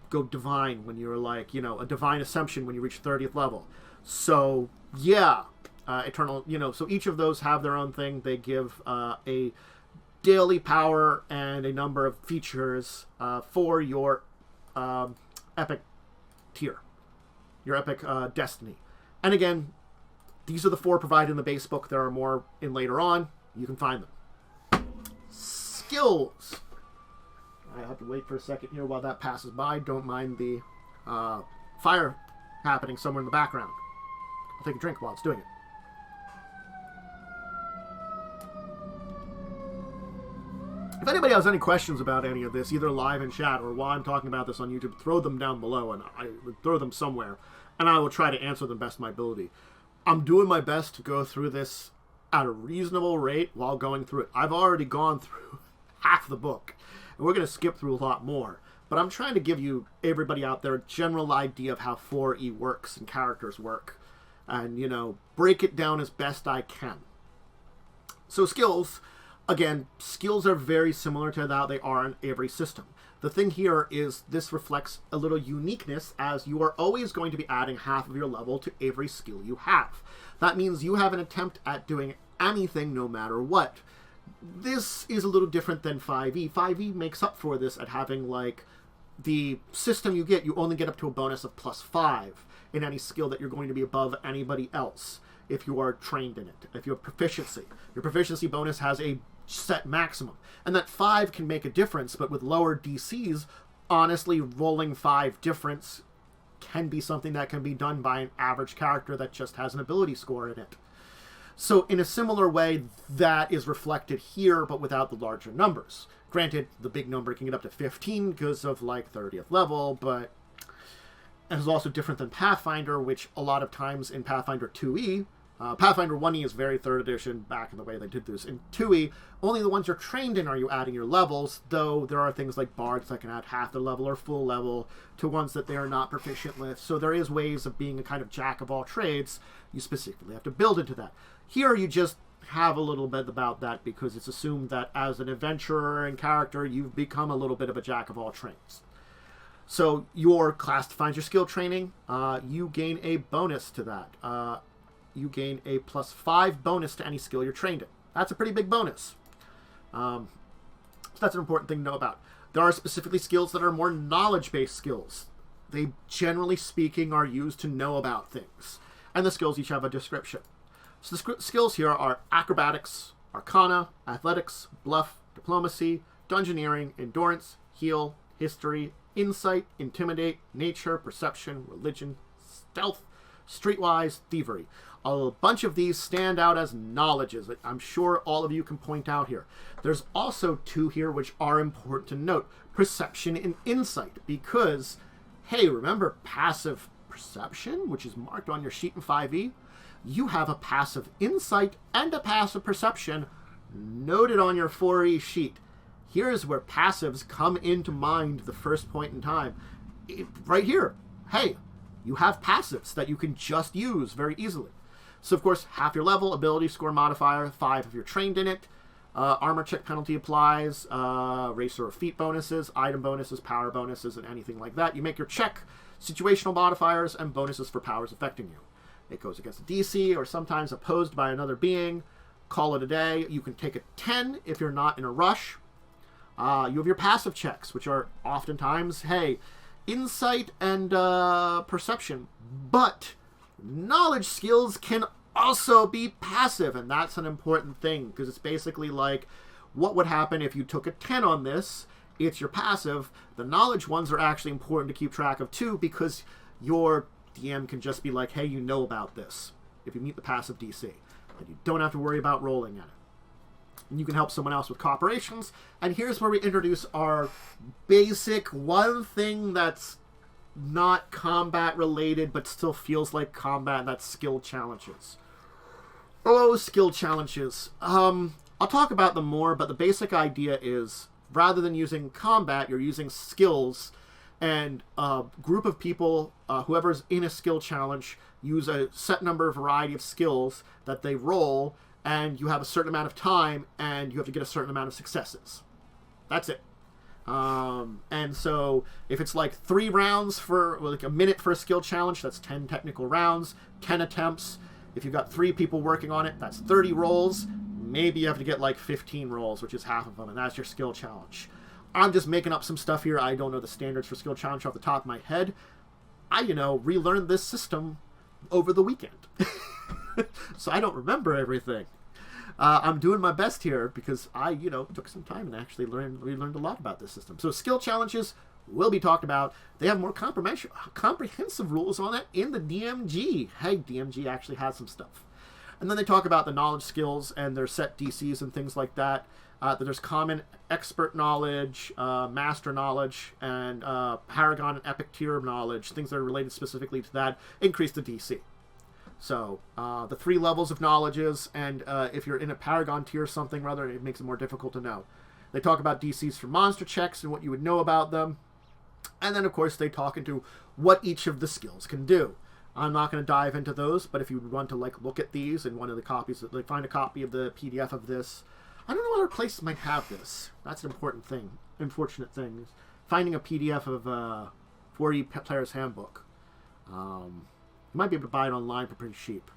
go divine when you're like, a divine assumption when you reach 30th level. So, yeah, eternal, so each of those have their own thing. They give a daily power and a number of features for your epic tier, your epic destiny. And again, these are the 4 provided in the base book. There are more in later on. You can find them. Skills. I have to wait for a second here while that passes by. Don't mind the fire happening somewhere in the background. I'll take a drink while it's doing it. If anybody has any questions about any of this, either live in chat or while I'm talking about this on YouTube, throw them down below, and I would throw them somewhere, and I will try to answer them best of my ability. I'm doing my best to go through this at a reasonable rate while going through it. I've already gone through half the book, and we're going to skip through a lot more. But I'm trying to give you, everybody out there, a general idea of how 4E works and characters work. And, break it down as best I can. So skills, again, skills are very similar to how they are in every system. The thing here is this reflects a little uniqueness, as you are always going to be adding half of your level to every skill you have. That means you have an attempt at doing anything no matter what. This is a little different than 5e. 5e makes up for this at having, like, the system you only get up to a bonus of +5 in any skill that you're going to be above anybody else if you are trained in it. If you have proficiency, your proficiency bonus has a set maximum, and that 5 can make a difference. But with lower DCs, honestly, rolling 5 difference can be something that can be done by an average character that just has an ability score in it. So in a similar way, that is reflected here, but without the larger numbers. Granted, the big number can get up to 15 because of, like, 30th level, but it is also different than Pathfinder, which a lot of times in Pathfinder 2e, Pathfinder 1e is very 3rd edition, back in the way they did this. In 2e, only the ones you're trained in are you adding your levels, though there are things like bards that can add half their level or full level to ones that they are not proficient with. So there is ways of being a kind of jack of all trades. You specifically have to build into that. Here you just have a little bit about that because it's assumed that as an adventurer and character, you've become a little bit of a jack of all trades. So your class defines your skill training. You gain a bonus to that. You gain a +5 bonus to any skill you're trained in. That's a pretty big bonus. So that's an important thing to know about. There are specifically skills that are more knowledge-based skills. They, generally speaking, are used to know about things. And the skills each have a description. So the skills here are acrobatics, arcana, athletics, bluff, diplomacy, dungeoneering, endurance, heal, history, insight, intimidate, nature, perception, religion, stealth, streetwise, thievery. A bunch of these stand out as knowledges that I'm sure all of you can point out here. There's also 2 here which are important to note. Perception and insight, because, hey, remember passive perception, which is marked on your sheet in 5e? You have a passive insight and a passive perception noted on your 4e sheet. Here's where passives come into mind the first point in time. Right here. Hey, you have passives that you can just use very easily. So, of course, half your level, ability score modifier, 5 if you're trained in it. Armor check penalty applies, racer or feat bonuses, item bonuses, power bonuses, and anything like that. You make your check, situational modifiers, and bonuses for powers affecting you. It goes against a DC or sometimes opposed by another being. Call it a day. You can take a 10 if you're not in a rush. You have your passive checks, which are oftentimes, hey, insight and perception. But knowledge skills can also be passive, and that's an important thing, because it's basically like, what would happen if you took a 10 on this? It's your passive. The knowledge ones are actually important to keep track of, too, because your DM can just be like, hey, you know about this if you meet the passive DC. And you don't have to worry about rolling at it. And you can help someone else with cooperations. And here's where we introduce our basic one thing that's not combat related but still feels like combat, and that's skill challenges. Oh, skill challenges. I'll talk about them more, but the basic idea is rather than using combat, you're using skills, and a group of people, whoever's in a skill challenge, use a set number of variety of skills that they roll, and you have a certain amount of time, and you have to get a certain amount of successes. That's it. And so if it's like 3 rounds for like a minute for a skill challenge, that's 10 technical rounds, 10 attempts. If you've got 3 people working on it, that's 30 rolls. Maybe you have to get like 15 rolls, which is half of them, and that's your skill challenge. I'm just making up some stuff here. I don't know the standards for skill challenge off the top of my head. I, relearned this system over the weekend. So I don't remember everything. I'm doing my best here because I, took some time and actually learned a lot about this system. So skill challenges will be talked about. They have more comprehensive rules on it in the DMG. Hey, DMG actually has some stuff. And then they talk about the knowledge skills and their set DCs and things like that. That there's common expert knowledge, master knowledge, and Paragon and Epic tier knowledge, things that are related specifically to that, increase the DC. So the 3 levels of knowledges, and if you're in a Paragon tier or something rather, it makes it more difficult to know. They talk about DCs for monster checks and what you would know about them. And then, of course, they talk into what each of the skills can do. I'm not going to dive into those, but if you want to look at these in one of the copies, find a copy of the PDF of this. I don't know what other places might have this. That's an important thing. Unfortunate thing. Finding a PDF of 4E Player's Handbook. You might be able to buy it online for pretty cheap.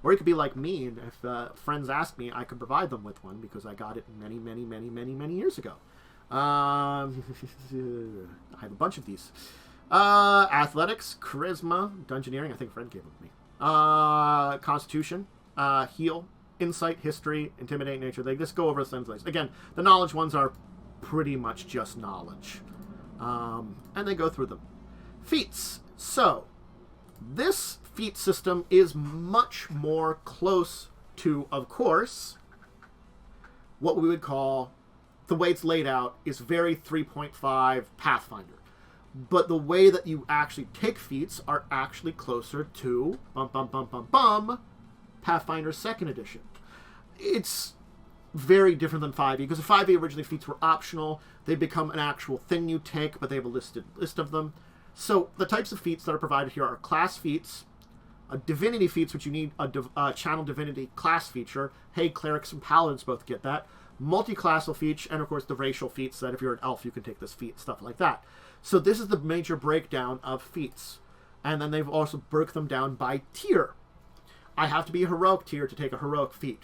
Or you could be like me, and if friends ask me, I could provide them with one because I got it many years ago. I have a bunch of these. Athletics, Charisma, Dungeoneering, I think a friend gave them to me. Constitution, Heal, Insight, History, Intimidate, Nature. They just go over things like this. Again, the knowledge ones are pretty much just knowledge. And they go through them. Feats. So, this feat system is much more close to, of course, what we would call, the way it's laid out is very 3.5 Pathfinder. But the way that you actually take feats are actually closer to Pathfinder 2nd Edition. It's very different than 5e, because in 5e originally feats were optional. They become an actual thing you take, but they have a list of them. So the types of feats that are provided here are class feats, divinity feats, which you need a channel divinity class feature. Hey, clerics and paladins both get that. Multi-classal feats, and of course the racial feats that if you're an elf you can take this feat, stuff like that. So this is the major breakdown of feats. And then they've also broke them down by tier. I have to be a heroic tier to take a heroic feat.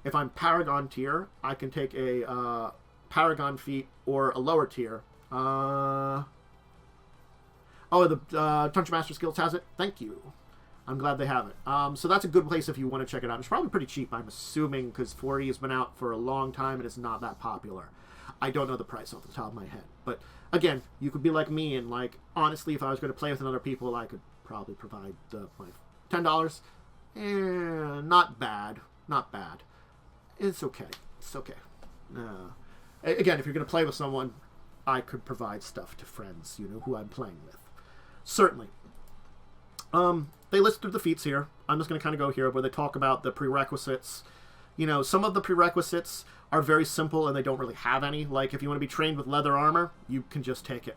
If I'm Paragon tier, I can take a Paragon feat or a lower tier. The Dungeon Master Skills has it. Thank you. I'm glad they have it. So that's a good place if you want to check it out. It's probably pretty cheap, I'm assuming, because 4E has been out for a long time and it's not that popular. I don't know the price off the top of my head. But again, you could be like me and honestly, if I was going to play with other people, I could probably provide my $10. Not bad. Not bad. It's okay. It's okay. Again, if you're going to play with someone, I could provide stuff to friends, who I'm playing with. Certainly. They list through the feats here. I'm just going to kind of go here where they talk about the prerequisites. Some of the prerequisites are very simple and they don't really have any. Like, if you want to be trained with leather armor, you can just take it.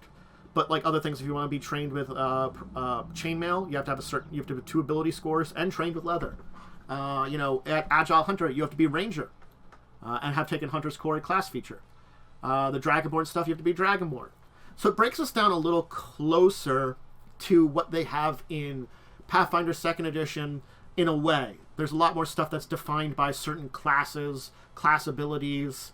But like other things, if you want to be trained with chainmail, you have to have 2 ability scores and trained with leather. At Agile Hunter, you have to be Ranger and have taken Hunter's Core class feature. The Dragonborn stuff, you have to be Dragonborn. So it breaks us down a little closer to what they have in Pathfinder 2nd Edition in a way. There's a lot more stuff that's defined by certain classes, class abilities,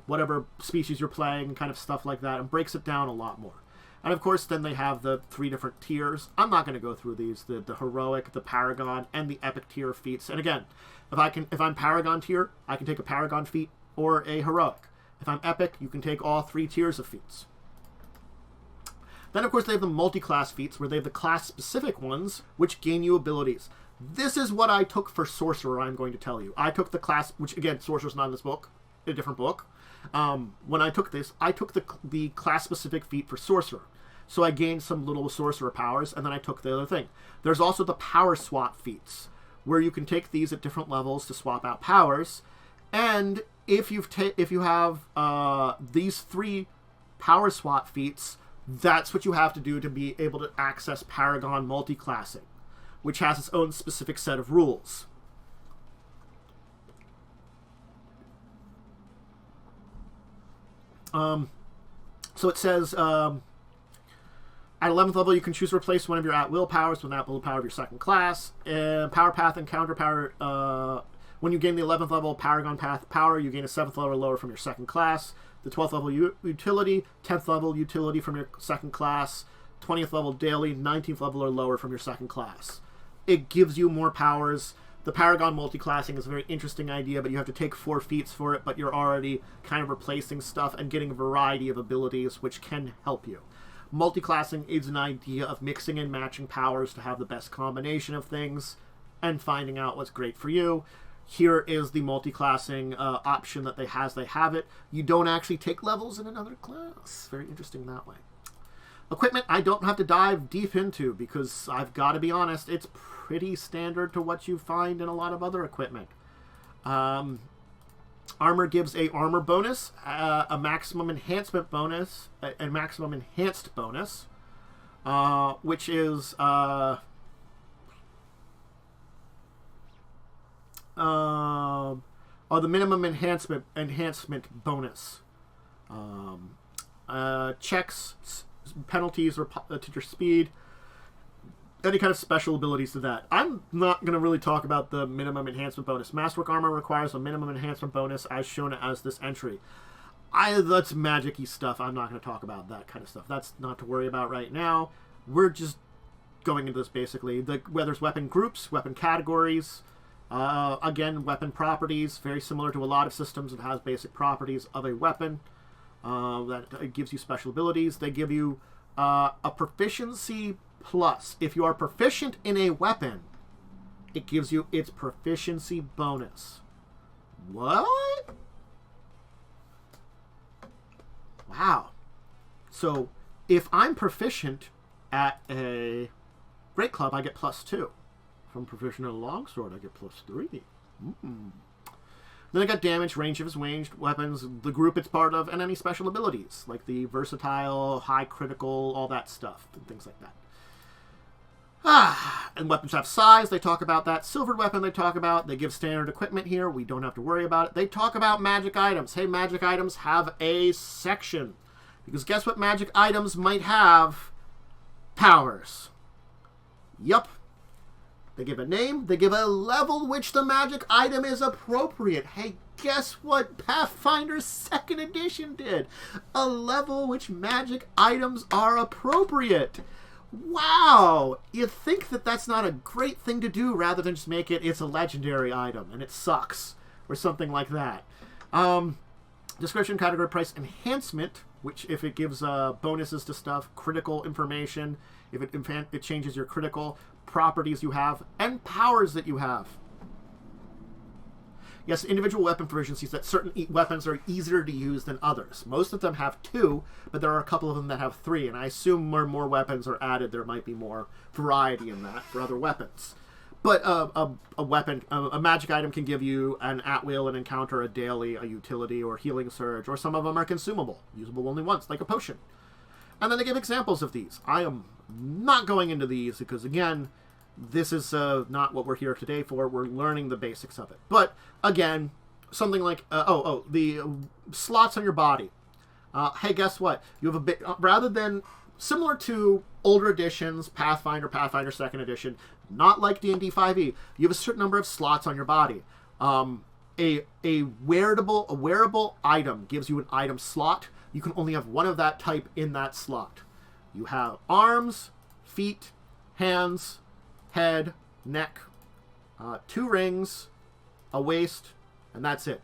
whatever species you're playing, kind of stuff like that, and breaks it down a lot more. And of course, then they have the 3 different tiers. I'm not going to go through these, the heroic, the paragon, and the epic tier feats. And again, if I'm paragon tier, I can take a paragon feat or a heroic. If I'm epic, you can take all 3 tiers of feats. Then, of course, they have the multi-class feats, where they have the class-specific ones, which gain you abilities. This is what I took for Sorcerer, I'm going to tell you. I took the class, which, again, Sorcerer's not in this book, a different book. When I took this, I took the class-specific feat for Sorcerer. So I gained some little Sorcerer powers, and then I took the other thing. There's also the Power Swap feats, where you can take these at different levels to swap out powers. And if you have these 3 Power Swap feats, that's what you have to do to be able to access Paragon multiclassing, which has its own specific set of rules. So it says, at 11th level, you can choose to replace one of your at-will powers with an at-will power of your second class. Power Path and Counter Power, when you gain the 11th level Paragon Path power, you gain a 7th level or lower from your second class. The 12th level utility, 10th level utility from your second class, 20th level daily, 19th level or lower from your second class. It gives you more powers. The Paragon multiclassing is a very interesting idea, but you have to take 4 feats for it, but you're already kind of replacing stuff and getting a variety of abilities, which can help you. Multiclassing is an idea of mixing and matching powers to have the best combination of things and finding out what's great for you. Here is the multiclassing option that they have it. You don't actually take levels in another class. Very interesting that way. Equipment I don't have to dive deep into because I've got to be honest, it's pretty standard to what you find in a lot of other equipment. Armor gives a armor bonus, a maximum enhancement bonus, a maximum enhanced bonus, which is the minimum enhancement bonus. Checks, penalties, or to your speed. Any kind of special abilities to that. I'm not going to really talk about the minimum enhancement bonus. Masterwork Armor requires a minimum enhancement bonus as shown as this entry. That's magic-y stuff. I'm not going to talk about that kind of stuff. That's not to worry about right now. We're just going into this basically. There's weapon groups, weapon categories. Again, weapon properties. Very similar to a lot of systems. It has basic properties of a weapon. That gives you special abilities. They give you a proficiency plus. If you are proficient in a weapon, it gives you its proficiency bonus. What? Wow. So, if I'm proficient at a Great Club, I get +2. If I'm proficient at a longsword, I get +3. Then I got damage, range of his ranged weapons, the group it's part of, and any special abilities, like the versatile, high critical, all that stuff, and things like that. And weapons have size, they talk about that. Silvered weapon they talk about. They give standard equipment here. We don't have to worry about it. They talk about magic items. Hey, magic items have a section. Because guess what magic items might have? Powers. Yup. They give a name. They give a level which the magic item is appropriate. Hey, guess what Pathfinder 2nd Edition did? A level which magic items are appropriate. Wow! You'd think that that's not a great thing to do rather than just make it's a legendary item and it sucks or something like that. Description, category, price, enhancement, which if it gives bonuses to stuff, critical information, if it changes your critical properties you have, and powers that you have. Yes, individual weapon proficiencies that certain weapons are easier to use than others. Most of them have 2, but there are a couple of them that have 3, and I assume where more weapons are added, there might be more variety in that for other weapons. But a magic item can give you an at-will, an encounter, a daily, a utility, or healing surge, or some of them are consumable, usable only once, like a potion. And then they give examples of these. I am not going into these because, again, this is not what we're here today for. We're learning the basics of it. But, again, something like, the slots on your body. Hey, guess what? You have a bit, rather than, similar to older editions, Pathfinder 2nd Edition, not like D&D 5e, you have a certain number of slots on your body. A wearable item gives you an item slot. You can only have one of that type in that slot. You have arms, feet, hands, head, neck, 2 rings, a waist, and that's it.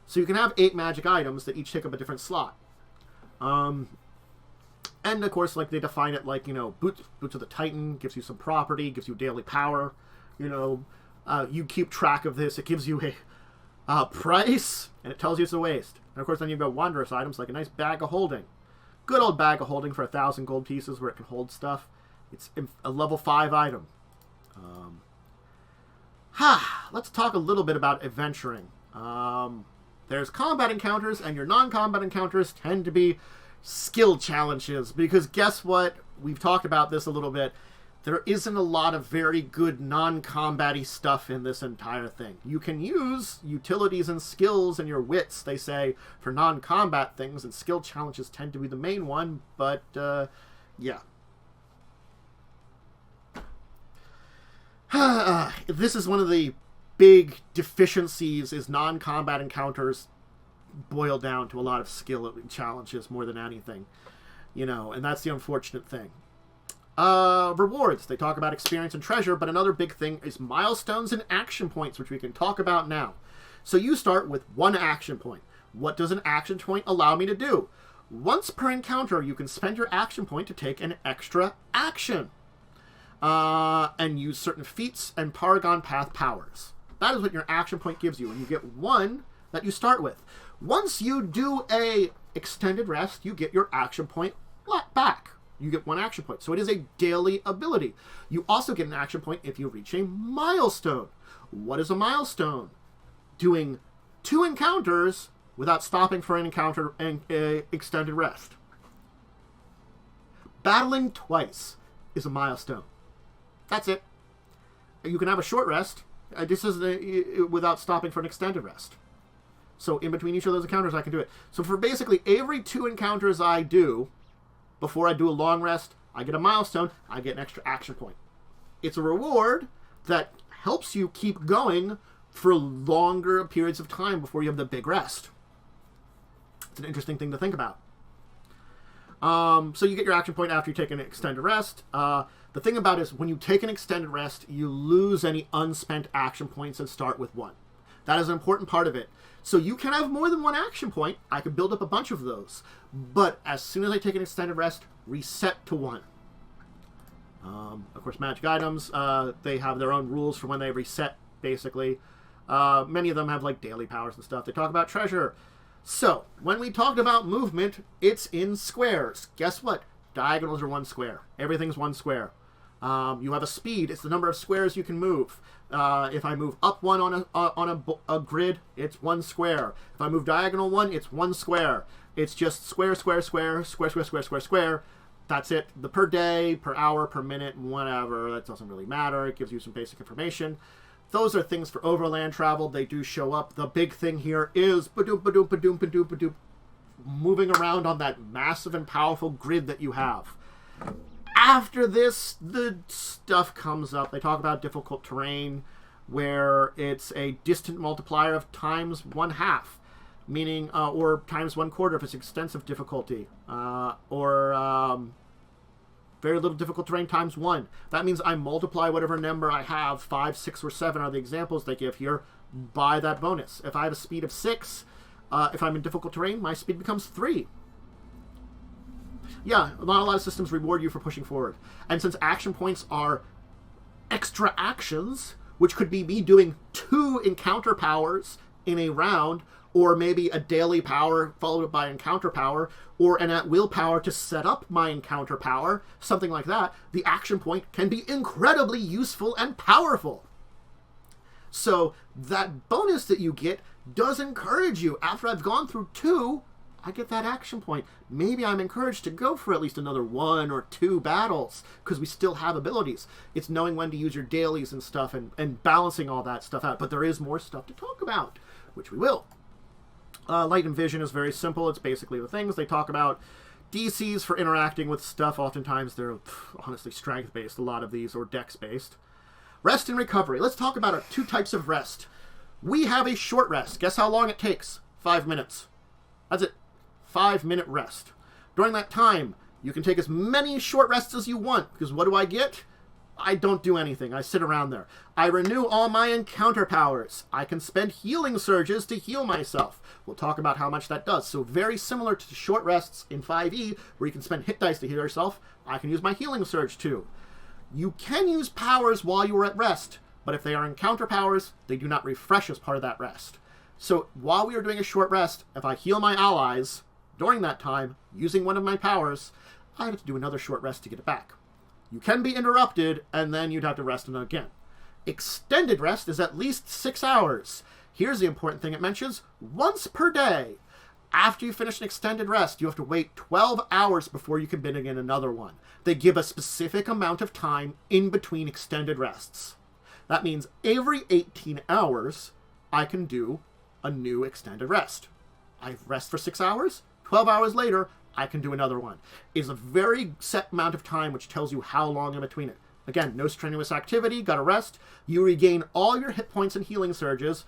So you can have 8 magic items that each take up a different slot. And, of course, like, they define it like, Boots of the Titan gives you some property, gives you daily power. You keep track of this. It gives you a price, and it tells you it's a waste. And, of course, then you've got wondrous items like a nice bag of holding. Good old bag of holding for 1,000 gold pieces where it can hold stuff. It's a level 5 item. Let's talk a little bit about adventuring. There's combat encounters, and your non-combat encounters tend to be skill challenges, because guess what? We've talked about this a little bit. There isn't a lot of very good non-combat-y stuff in this entire thing. You can use utilities and skills and your wits, they say, for non-combat things, and skill challenges tend to be the main one, but, yeah. This is one of the big deficiencies, is non-combat encounters boil down to a lot of skill challenges more than anything, and that's the unfortunate thing. Rewards, they talk about experience and treasure, but another big thing is milestones and action points, which we can talk about now. So you start with 1 action point. What does an action point allow me to do? Once per encounter, you can spend your action point to take an extra action, and use certain feats and Paragon Path powers. That is what your action point gives you, and you get 1 that you start with. Once you do a extended rest, you get your action point back. You get 1 action point. So it is a daily ability. You also get an action point if you reach a milestone. What is a milestone? Doing 2 encounters without stopping for an encounter and extended rest. Battling twice is a milestone. That's it. You can have a short rest. This is without stopping for an extended rest. So in between each of those encounters, I can do it. So for basically every 2 encounters I do, before I do a long rest, I get a milestone, I get an extra action point. It's a reward that helps you keep going for longer periods of time before you have the big rest. It's an interesting thing to think about. So you get your action point after you take an extended rest. The thing about it is when you take an extended rest, you lose any unspent action points and start with 1. That is an important part of it. So you can have more than 1 action point. I could build up a bunch of those. But as soon as I take an extended rest, reset to 1. Of course, magic items, they have their own rules for when they reset, basically. Many of them have, like, daily powers and stuff. They talk about treasure. So, when we talked about movement, it's in squares. Guess what? Diagonals are 1 square. Everything's 1 square. You have a speed. It's the number of squares you can move. If I move up 1 on a grid, it's 1 square. If I move diagonal 1, it's 1 square. It's just square, square, square, square, square, square, square, square. That's it. The per day, per hour, per minute, whatever. That doesn't really matter. It gives you some basic information. Those are things for overland travel. They do show up. The big thing here is ba-doop, ba-doop, ba-doop, ba-doop, ba-doop, moving around on that massive and powerful grid that you have. After this, the stuff comes up. They talk about difficult terrain, where it's a distant multiplier of times 1/2, meaning, or times 1/4 if it's extensive difficulty, or very little difficult terrain times 1. That means I multiply whatever number I have, 5, 6, or 7 are the examples they give here, by that bonus. If I have a speed of 6, if I'm in difficult terrain, my speed becomes 3. Yeah, not a lot of systems reward you for pushing forward. And since action points are extra actions, which could be me doing 2 encounter powers in a round, or maybe a daily power followed by encounter power, or an at-will power to set up my encounter power, something like that, the action point can be incredibly useful and powerful. So that bonus that you get does encourage you. After I've gone through 2, I get that action point. Maybe I'm encouraged to go for at least another 1 or 2 battles, because we still have abilities. It's knowing when to use your dailies and stuff, and balancing all that stuff out. But there is more stuff to talk about, which we will. Light and vision is very simple. It's basically the things they talk about. DCs for interacting with stuff. Oftentimes they're honestly strength-based, a lot of these, or dex-based. Rest and recovery. Let's talk about our 2 types of rest. We have a short rest. Guess how long it takes? 5 minutes. That's it. 5-minute rest. During that time, you can take as many short rests as you want, because what do I get? I don't do anything. I sit around there. I renew all my encounter powers. I can spend healing surges to heal myself. We'll talk about how much that does. So very similar to short rests in 5e, where you can spend hit dice to heal yourself, I can use my healing surge too. You can use powers while you are at rest, but if they are encounter powers, they do not refresh as part of that rest. So while we are doing a short rest, if I heal my allies during that time, using one of my powers, I have to do another short rest to get it back. You can be interrupted, and then you'd have to rest again. Extended rest is at least 6 hours. Here's the important thing it mentions: once per day. After you finish an extended rest, you have to wait 12 hours before you can begin another one. They give a specific amount of time in between extended rests. That means every 18 hours, I can do a new extended rest. I rest for 6 hours, 12 hours later, I can do another one. It's a very set amount of time, which tells you how long in between it. Again, no strenuous activity, gotta rest. You regain all your hit points and healing surges.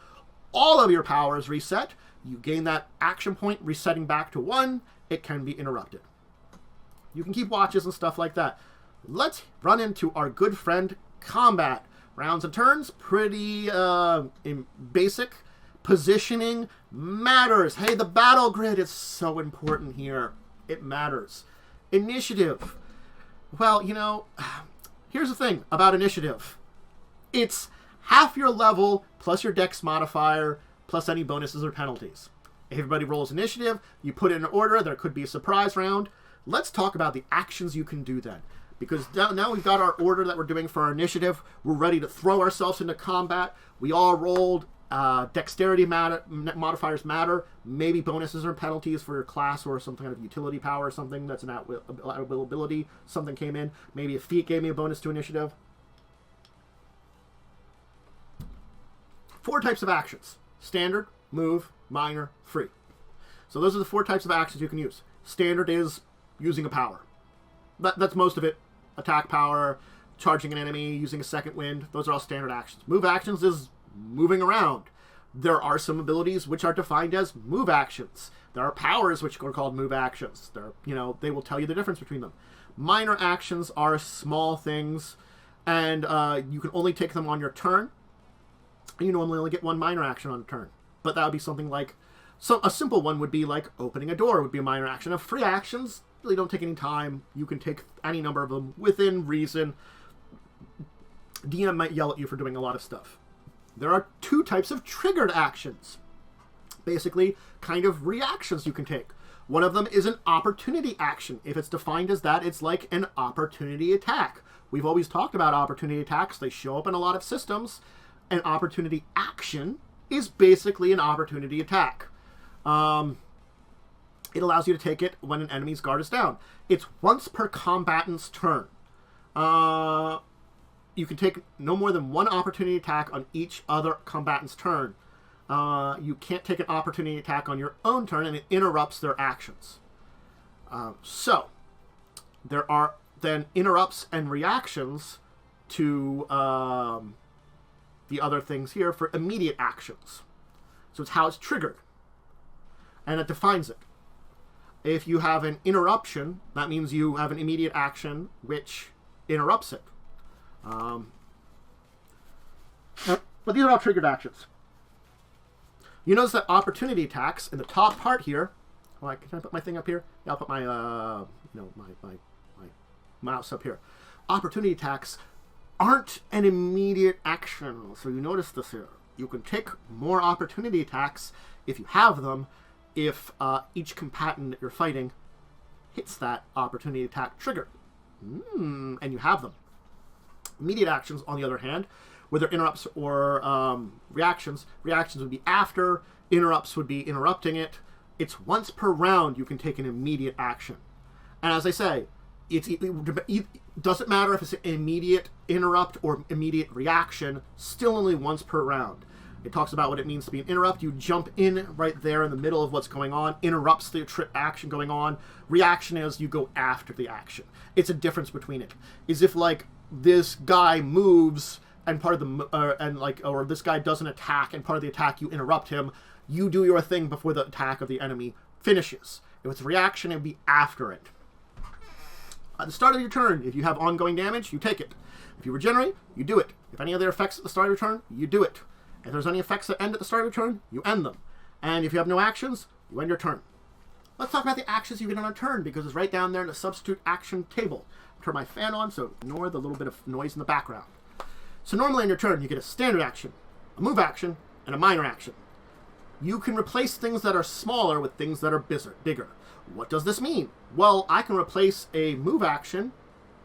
All of your powers reset. You gain that action point, resetting back to 1. It can be interrupted. You can keep watches and stuff like that. Let's run into our good friend, combat. Rounds and turns, pretty basic. Positioning matters. Hey, the battle grid is so important here. It matters. Initiative. Well, you know, here's the thing about initiative. It's half your level plus your dex modifier plus any bonuses or penalties. Everybody rolls initiative. You put it in order. There could be a surprise round. Let's talk about the actions you can do then. Because now we've got our order that we're doing for our initiative. We're ready to throw ourselves into combat. We all rolled. Dexterity modifiers matter. Maybe bonuses or penalties for your class or some kind of utility power or something that's an at-will ability. Something came in. Maybe a feat gave me a bonus to initiative. 4 types of actions. Standard, move, minor, free. So those are the 4 types of actions you can use. Standard is using a power. That's most of it. Attack power, charging an enemy, using a second wind. Those are all standard actions. Move actions is moving around. There are some abilities which are defined as move actions. There are powers which are called move actions. They will tell you the difference between them. Minor actions are small things, and you can only take them on your turn. You normally only get 1 minor action on a turn. But that would be something like... So a simple one would be like opening a door would be a minor action. Free actions really don't take any time. You can take any number of them within reason. DM might yell at you for doing a lot of stuff. There are 2 types of triggered actions. Basically, kind of reactions you can take. One of them is an opportunity action. If it's defined as that, it's like an opportunity attack. We've always talked about opportunity attacks. They show up in a lot of systems. An opportunity action is basically an opportunity attack. It allows you to take it when an enemy's guard is down. It's once per combatant's turn. You can take no more than 1 opportunity attack on each other combatant's turn. You can't take an opportunity attack on your own turn, and it interrupts their actions. So, there are then interrupts and reactions to the other things here for immediate actions. So it's how it's triggered. And it defines it. If you have an interruption, that means you have an immediate action which interrupts it. But these are all triggered actions. You notice that opportunity attacks in the top part here. Can I put my thing up here? Yeah, I'll put my my mouse up here. Opportunity attacks aren't an immediate action. So you notice this here. You can take more opportunity attacks if you have them. If each combatant that you're fighting hits that opportunity attack trigger, and you have them. Immediate actions, on the other hand, whether interrupts or reactions would be after, interrupts would be interrupting it. It's once per round you can take an immediate action. And as I say, it doesn't matter if it's an immediate interrupt or immediate reaction, still only once per round. It talks about what it means to be an interrupt. You jump in right there in the middle of what's going on. Interrupts the action going on. Reaction is you go after the action. It's a difference between it. Is if like this guy moves and part of the or this guy does an attack and part of the attack you interrupt him. You do your thing before the attack of the enemy finishes. If it's a reaction, it'd be after it. At the start of your turn, if you have ongoing damage, you take it. If you regenerate, you do it. If any other effects at the start of your turn, you do it. If there's any effects that end at the start of your turn, you end them. And if you have no actions, you end your turn. Let's talk about the actions you get on a turn, because it's right down there in the substitute action table. I'll turn my fan on, so ignore the little bit of noise in the background. So normally on your turn, you get a standard action, a move action, and a minor action. You can replace things that are smaller with things that are bigger. What does this mean? Well, I can replace a move action,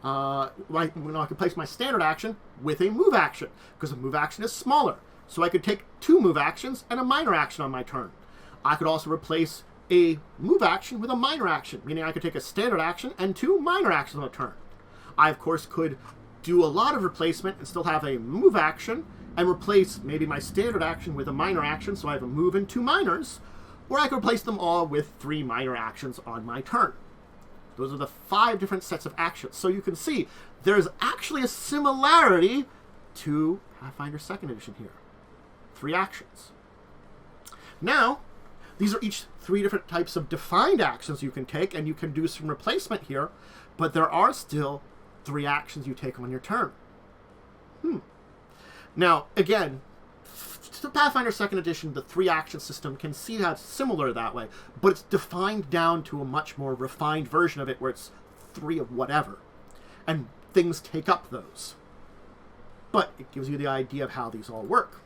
I can replace my standard action with a move action, because a move action is smaller. So I could take 2 move actions and a minor action on my turn. I could also replace a move action with a minor action, meaning I could take a standard action and 2 minor actions on a turn. I, of course, could do a lot of replacement and still have a move action and replace maybe my standard action with a minor action, so I have a move and 2 minors, or I could replace them all with 3 minor actions on my turn. Those are the 5 different sets of actions. So you can see there's actually a similarity to Pathfinder 2nd Edition here. 3 actions. Now, these are each 3 different types of defined actions you can take, and you can do some replacement here, but there are still 3 actions you take on your turn. Now, again, to Pathfinder 2nd Edition, the 3 action system can see how it's similar that way, but it's defined down to a much more refined version of it where it's 3 of whatever, and things take up those. But it gives you the idea of how these all work.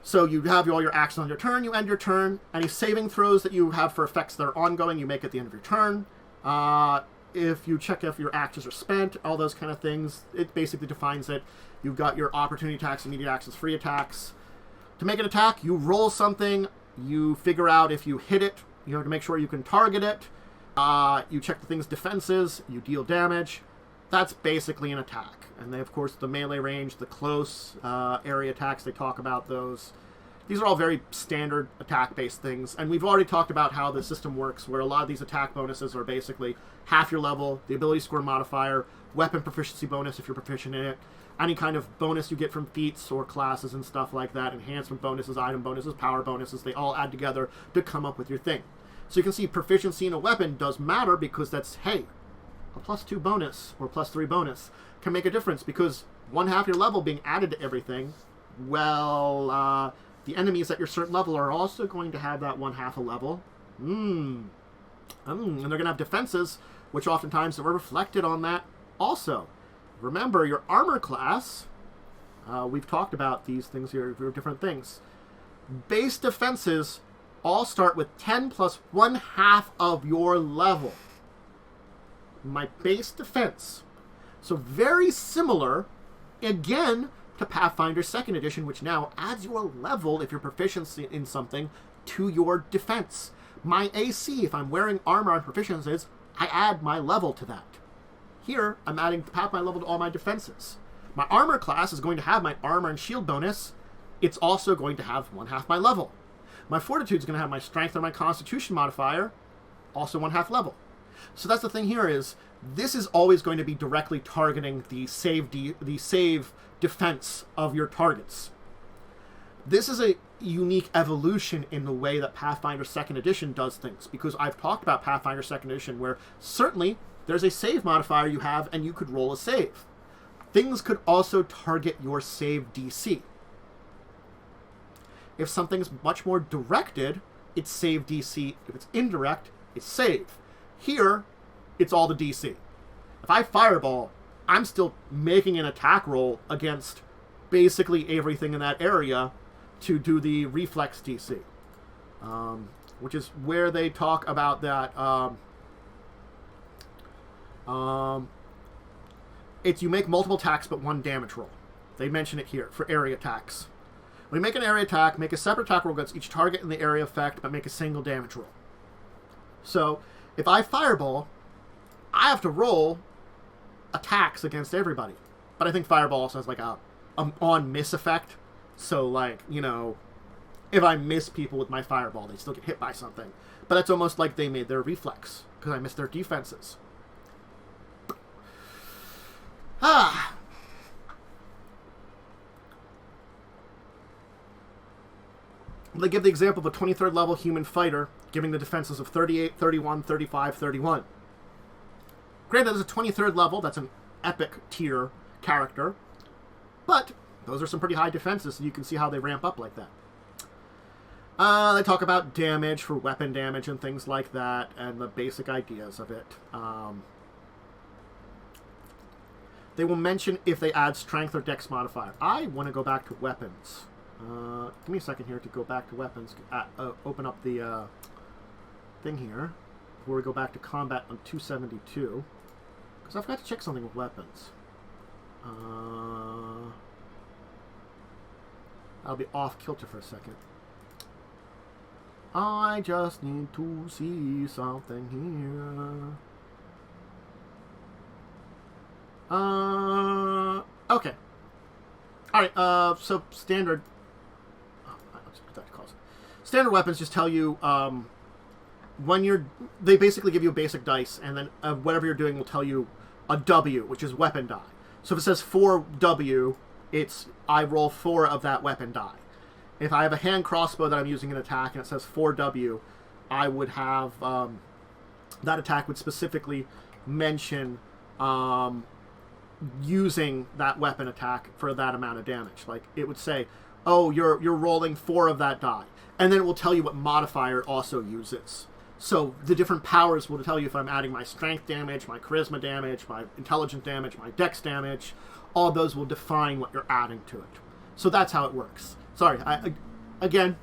So you have all your actions on your turn, you end your turn. Any saving throws that you have for effects that are ongoing, you make at the end of your turn. If you check if your actions are spent, all those kind of things, it basically defines it. You've got your opportunity attacks, immediate actions, free attacks. To make an attack, you roll something, you figure out if you hit it, you have to make sure you can target it. You check the thing's defenses, you deal damage. That's basically an attack. And they, of course, the melee range, the close area attacks, they talk about those. These are all very standard attack-based things. And we've already talked about how the system works, where a lot of these attack bonuses are basically half your level, the ability score modifier, weapon proficiency bonus if you're proficient in it, any kind of bonus you get from feats or classes and stuff like that, enhancement bonuses, item bonuses, power bonuses, they all add together to come up with your thing. So you can see proficiency in a weapon does matter because that's, hey, a +2 bonus or +3 bonus can make a difference because 1/2 your level being added to everything, well, the enemies at your certain level are also going to have that 1/2 a level. And they're going to have defenses, which oftentimes are reflected on that also. Remember, your armor class, we've talked about these things here, different things. Base defenses all start with 10 plus 1/2 of your level. My base defense. So very similar, again, to Pathfinder 2nd Edition, which now adds your level, if you're proficient in something, to your defense. My AC, if I'm wearing armor on proficiencies, I add my level to that. Here, I'm adding half my level to all my defenses. My armor class is going to have my armor and shield bonus. It's also going to have 1/2 my level. My fortitude is going to have my strength or my constitution modifier, also 1/2 level. So that's the thing here is, this is always going to be directly targeting the save defense of your targets. This is a unique evolution in the way that Pathfinder 2nd Edition does things, because I've talked about Pathfinder 2nd Edition where certainly there's a save modifier you have and you could roll a save. Things could also target your save DC. If something's much more directed, it's save DC. If it's indirect, it's save. Here, it's all the DC. If I fireball, I'm still making an attack roll against basically everything in that area to do the reflex DC, which is where they talk about that. It's you make multiple attacks but 1 damage roll. They mention it here for area attacks. When you make an area attack, make a separate attack roll against each target in the area effect, but make a single damage roll. So, if I fireball, I have to roll attacks against everybody. But I think fireball also has like a on-miss effect. So, like, you know, if I miss people with my fireball, they still get hit by something. But that's almost like they made their reflex, because I missed their defenses. They give the example of a 23rd level human fighter giving the defenses of 38, 31, 35, 31. Granted, there's a 23rd level. That's an epic tier character. But those are some pretty high defenses, so you can see how they ramp up like that. They talk about damage for weapon damage and things like that, and the basic ideas of it. They will mention if they add strength or dex modifier. I want to go back to weapons. Give me a second here to go back to weapons. Open up the thing here before we go back to combat on 272. Because I forgot to check something with weapons. I'll be off kilter for a second. I just need to see something here. Okay. Alright, so standard... Standard weapons just tell you, when you're... They basically give you a basic dice, and then whatever you're doing will tell you a W, which is weapon die. So if it says 4W, it's I roll 4 of that weapon die. If I have a hand crossbow that I'm using in attack and it says 4W, I would have... that attack would specifically mention... using that weapon attack for that amount of damage. Like, it would say, oh, you're rolling 4 of that die. And then it will tell you what modifier it also uses. So the different powers will tell you if I'm adding my strength damage, my charisma damage, my intelligence damage, my dex damage. All those will define what you're adding to it. So that's how it works. Sorry, I again,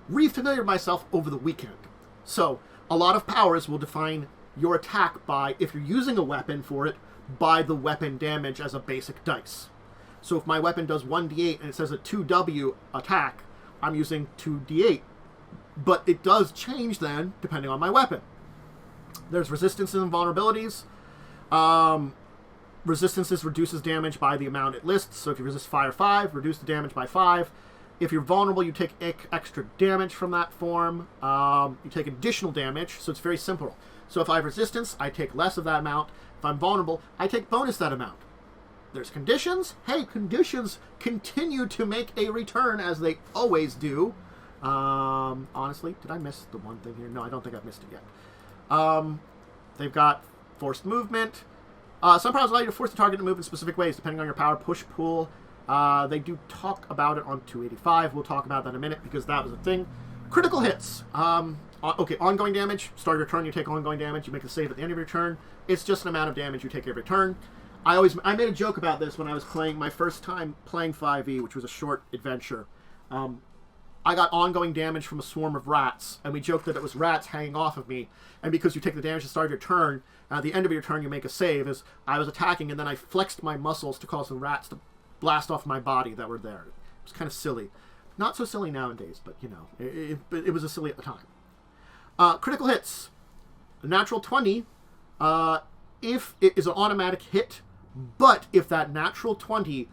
re-familiarized myself over the weekend. So a lot of powers will define your attack by, if you're using a weapon for it, by the weapon damage as a basic dice. So if my weapon does 1d8 and it says a 2W attack, I'm using 2d8. But it does change then, depending on my weapon. There's resistances and vulnerabilities. Resistances reduces damage by the amount it lists. So if you resist fire 5, reduce the damage by 5. If you're vulnerable, you take extra damage from that form. You take additional damage, so it's very simple. So if I have resistance, I take less of that amount. If I'm vulnerable, I take bonus that amount. There's conditions. Hey, conditions continue to make a return, as they always do. Honestly, did I miss the one thing here? No, I don't think I've missed it yet. They've got forced movement. Some powers allow you to force the target to move in specific ways, depending on your power, push, pull. They do talk about it on 285. We'll talk about that in a minute, because that was a thing. Critical hits. Okay, ongoing damage. Start your turn, you take ongoing damage. You make a save at the end of your turn. It's just an amount of damage you take every turn. I made a joke about this when I was playing my first time playing 5e, which was a short adventure. I got ongoing damage from a swarm of rats, and we joked that it was rats hanging off of me. And because you take the damage at the start of your turn, at the end of your turn you make a save, as I was attacking, and then I flexed my muscles to cause the rats to blast off my body that were there. It was kind of silly. Not so silly nowadays, but, you know, it was a silly at the time. Critical hits. A natural 20, if it is an automatic hit, but if that natural 20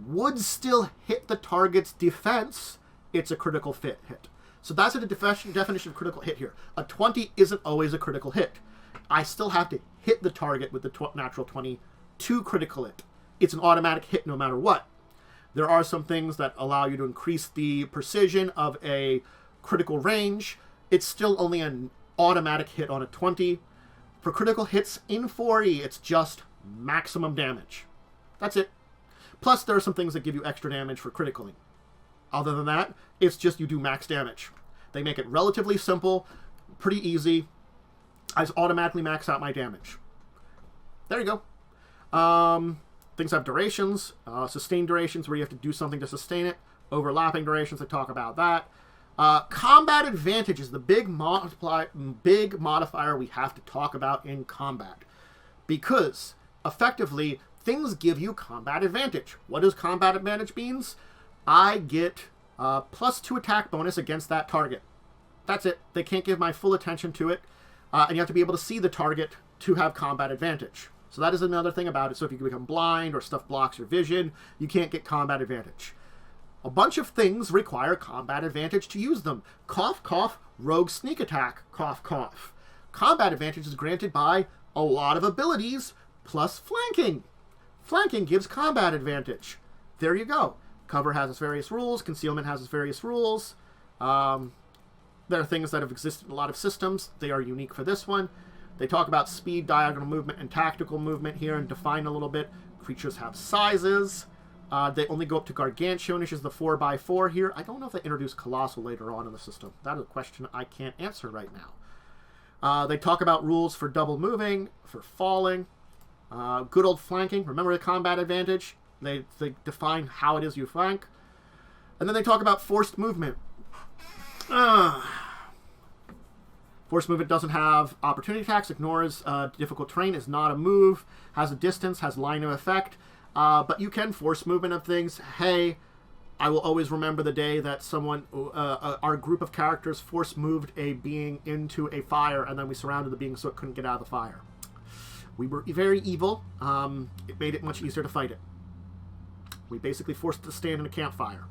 would still hit the target's defense, it's a critical hit. So that's a definition of critical hit here. A 20 isn't always a critical hit. I still have to hit the target with the natural 20 to critical hit. It's an automatic hit no matter what. There are some things that allow you to increase the precision of a critical range. It's still only an automatic hit on a 20. For critical hits in 4e, it's just maximum damage. That's it. Plus, there are some things that give you extra damage for critically. Other than that, it's just you do max damage. They make it relatively simple, pretty easy. I just automatically max out my damage. There you go. Things have durations, sustained durations where you have to do something to sustain it. Overlapping durations, I talk about that. Combat advantage is the big modifier we have to talk about in combat. Because, effectively, things give you combat advantage. What does combat advantage means? I get +2 attack bonus against that target. That's it. They can't give my full attention to it. And you have to be able to see the target to have combat advantage. So that is another thing about it. So if you become blind or stuff blocks your vision, you can't get combat advantage. A bunch of things require combat advantage to use them. Cough, cough, rogue sneak attack, cough, cough. Combat advantage is granted by a lot of abilities plus flanking. Flanking gives combat advantage. There you go. Cover has its various rules. Concealment has its various rules. There are things that have existed in a lot of systems. They are unique for this one. They talk about speed, diagonal movement, and tactical movement here and define a little bit. Creatures have sizes. They only go up to Gargantuan, which is the 4x4 here. I don't know if they introduce Colossal later on in the system. That is a question I can't answer right now. They talk about rules for double moving, for falling, good old flanking. Remember the combat advantage? They define how it is you flank. And then they talk about forced movement. Forced movement doesn't have opportunity attacks, ignores difficult terrain, is not a move, has a distance, has line of effect. But you can force movement of things. Hey, I will always remember the day that someone, our group of characters, force moved a being into a fire, and then we surrounded the being so it couldn't get out of the fire. We were very evil. It made it much easier to fight it. We basically forced it to stand in a campfire.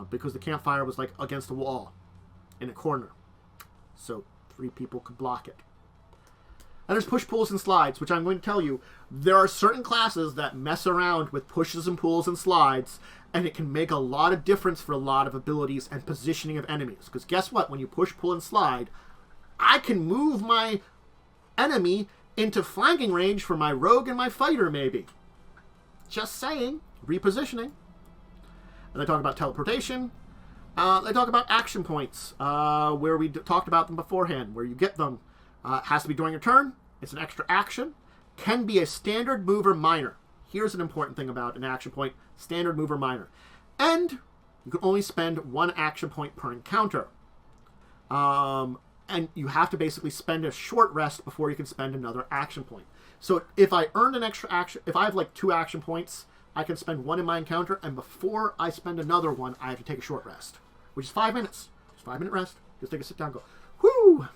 Because the campfire was like against a wall in a corner. So 3 people could block it. And there's push, pulls, and slides, which I'm going to tell you, there are certain classes that mess around with pushes and pulls and slides, and it can make a lot of difference for a lot of abilities and positioning of enemies. Because guess what? When you push, pull, and slide, I can move my enemy into flanking range for my rogue and my fighter, maybe. Just saying. Repositioning. And they talk about teleportation. They talk about action points, where we talked about them beforehand, where you get them. It has to be during your turn. It's an extra action. Can be a standard move or minor. Here's an important thing about an action point. Standard move or minor. And you can only spend 1 action point per encounter. And you have to basically spend a short rest before you can spend another action point. So if I earned an extra action, if I have like 2 action points, I can spend 1 in my encounter, and before I spend another one, I have to take a short rest, which is 5 minutes. Just 5-minute rest. Just take a sit down, go, whoo!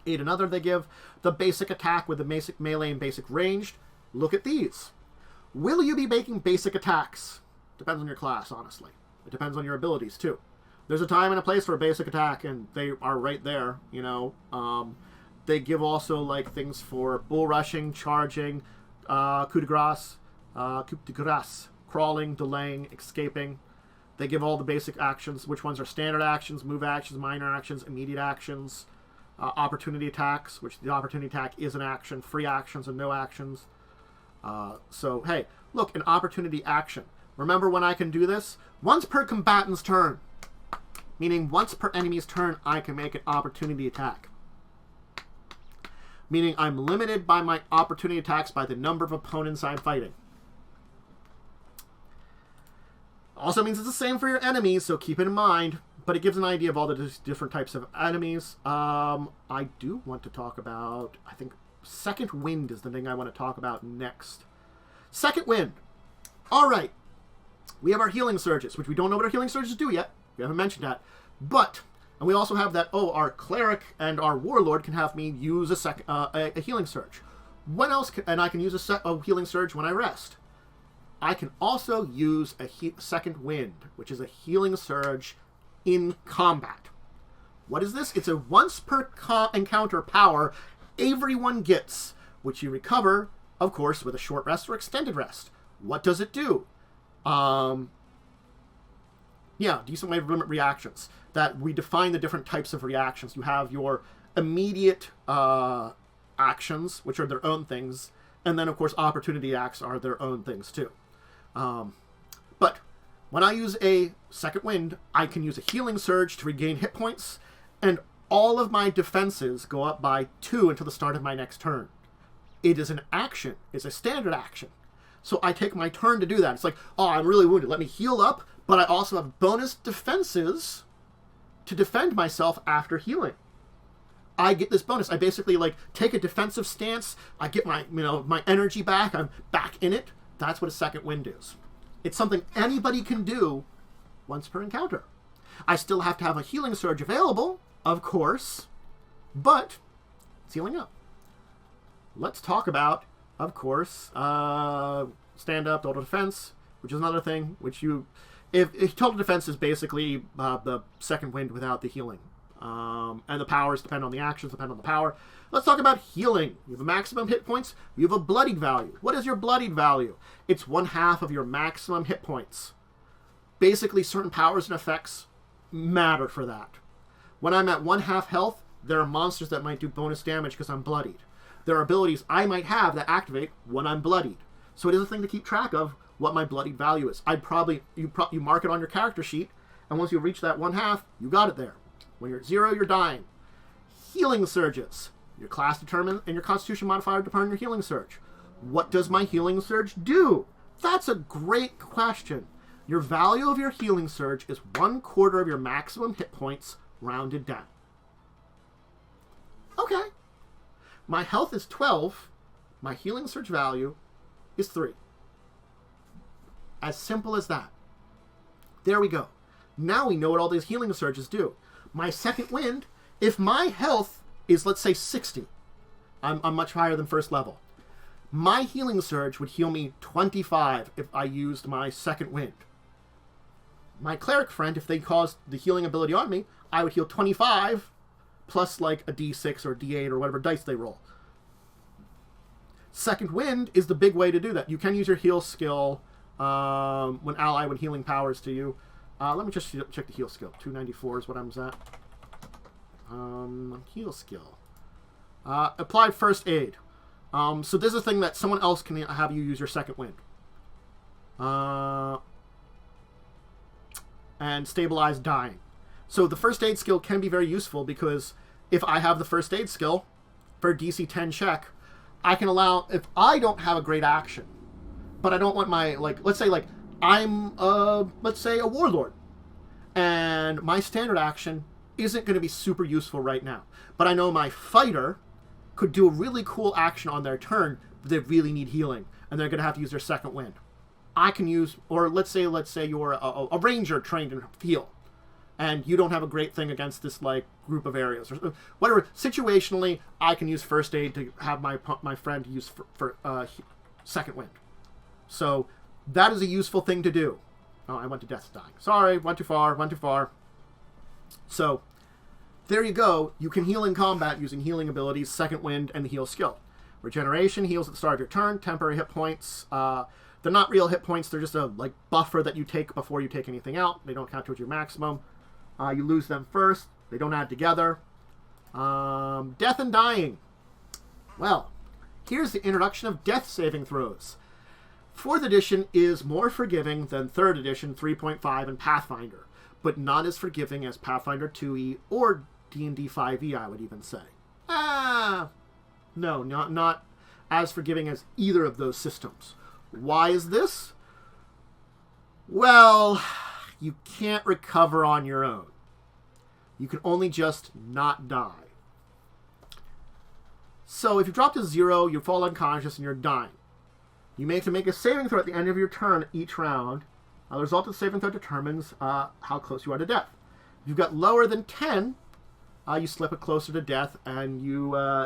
Aid another they give. The basic attack with the basic melee and basic ranged. Look at these. Will you be making basic attacks? Depends on your class, honestly. It depends on your abilities, too. There's a time and a place for a basic attack, and they are right there, you know. They give also, like, things for bull rushing, charging, coup de grace, crawling, delaying, escaping. They give all the basic actions, which ones are standard actions, move actions, minor actions, immediate actions, opportunity attacks, which the opportunity attack is an action, free actions, and no actions. So, hey, look, an opportunity action. Remember when I can do this? Once per combatant's turn. Meaning once per enemy's turn, I can make an opportunity attack. Meaning I'm limited by my opportunity attacks by the number of opponents I'm fighting. Also means it's the same for your enemies, so keep it in mind. But it gives an idea of all the different types of enemies. I do want to talk about, I think, Second Wind is the thing I want to talk about next. Second Wind. All right. We have our healing surges, which we don't know what our healing surges do yet. We haven't mentioned that. But, and we also have that, our cleric and our warlord can have me use a healing surge. When else and I can use a healing surge when I rest. I can also use a Second Wind, which is a healing surge in combat. What is this? It's a once per encounter power everyone gets, which you recover, of course, with a short rest or extended rest. What does it do? Decent way to limit reactions. That we define the different types of reactions. You have your immediate actions, which are their own things, and then, of course, opportunity acts are their own things, too. But when I use a Second Wind, I can use a healing surge to regain hit points, and all of my defenses go up by 2 until the start of my next turn. It is an action. It's a standard action. So I take my turn to do that. It's like, oh, I'm really wounded. Let me heal up, but I also have bonus defenses to defend myself after healing. I get this bonus. I basically, take a defensive stance. I get my energy back. I'm back in it. That's what a Second Wind is. It's something anybody can do once per encounter. I still have to have a healing surge available, of course, but it's healing up. Let's talk about, of course, stand-up, total defense, which is another thing, which if total defense is basically the Second Wind without the healing. And the powers depend on the actions, depend on the power. Let's talk about healing. You have a maximum hit points. You have a bloodied value. What is your bloodied value? It's 1/2 of your maximum hit points. Basically, certain powers and effects matter for that. When I'm at 1/2 health, There are monsters that might do bonus damage because I'm bloodied. There are abilities I might have that activate when I'm bloodied. So it is a thing to keep track of what my bloodied value is. You mark it on your character sheet, and once you reach that 1/2, you got it there. When you're at 0, you're dying. Healing surges. Your class determines, and your constitution modifier determine your healing surge. What does my healing surge do? That's a great question. Your value of your healing surge is 1/4 of your maximum hit points rounded down. Okay. My health is 12. My healing surge value is 3. As simple as that. There we go. Now we know what all these healing surges do. My second wind, if my health is, let's say, 60, I'm much higher than first level. My healing surge would heal me 25 if I used my second wind. My cleric friend, if they caused the healing ability on me, I would heal 25 plus like a d6 or d8 or whatever dice they roll. Second wind is the big way to do that. You can use your heal skill when healing powers to you. Let me just check the heal skill. 294 is what I'm at. Heal skill. Applied first aid. So this is a thing that someone else can have you use your second wind. And stabilize dying. So the first aid skill can be very useful because if I have the first aid skill for a DC 10 check, I can allow, if I don't have a great action, but I don't want my, let's say I'm, let's say a warlord, and my standard action isn't going to be super useful right now, but I know my fighter could do a really cool action on their turn, but they really need healing, and they're going to have to use their second wind. I can use, or let's say you're a ranger trained in heal, and you don't have a great thing against this group of areas or whatever. Situationally, I can use first aid to have my friend use for second wind. So that is a useful thing to do. Oh, I went to death dying. Sorry, went too far. So there you go. You can heal in combat using healing abilities, second wind, and the heal skill. Regeneration heals at the start of your turn. Temporary hit points. They're not real hit points. They're just a buffer that you take before you take anything out. They don't count towards your maximum. You lose them first. They don't add together. Death and dying. Well, here's the introduction of death saving throws. 4th edition is more forgiving than 3rd edition 3.5 and Pathfinder, but not as forgiving as Pathfinder 2e or D&D 5e, I would even say. No, not as forgiving as either of those systems. Why is this? Well, you can't recover on your own. You can only just not die. So if you drop to 0, you fall unconscious and you're dying. You may have to make a saving throw at the end of your turn each round. The result of the saving throw determines how close you are to death. If you've got lower than 10, you slip it closer to death, and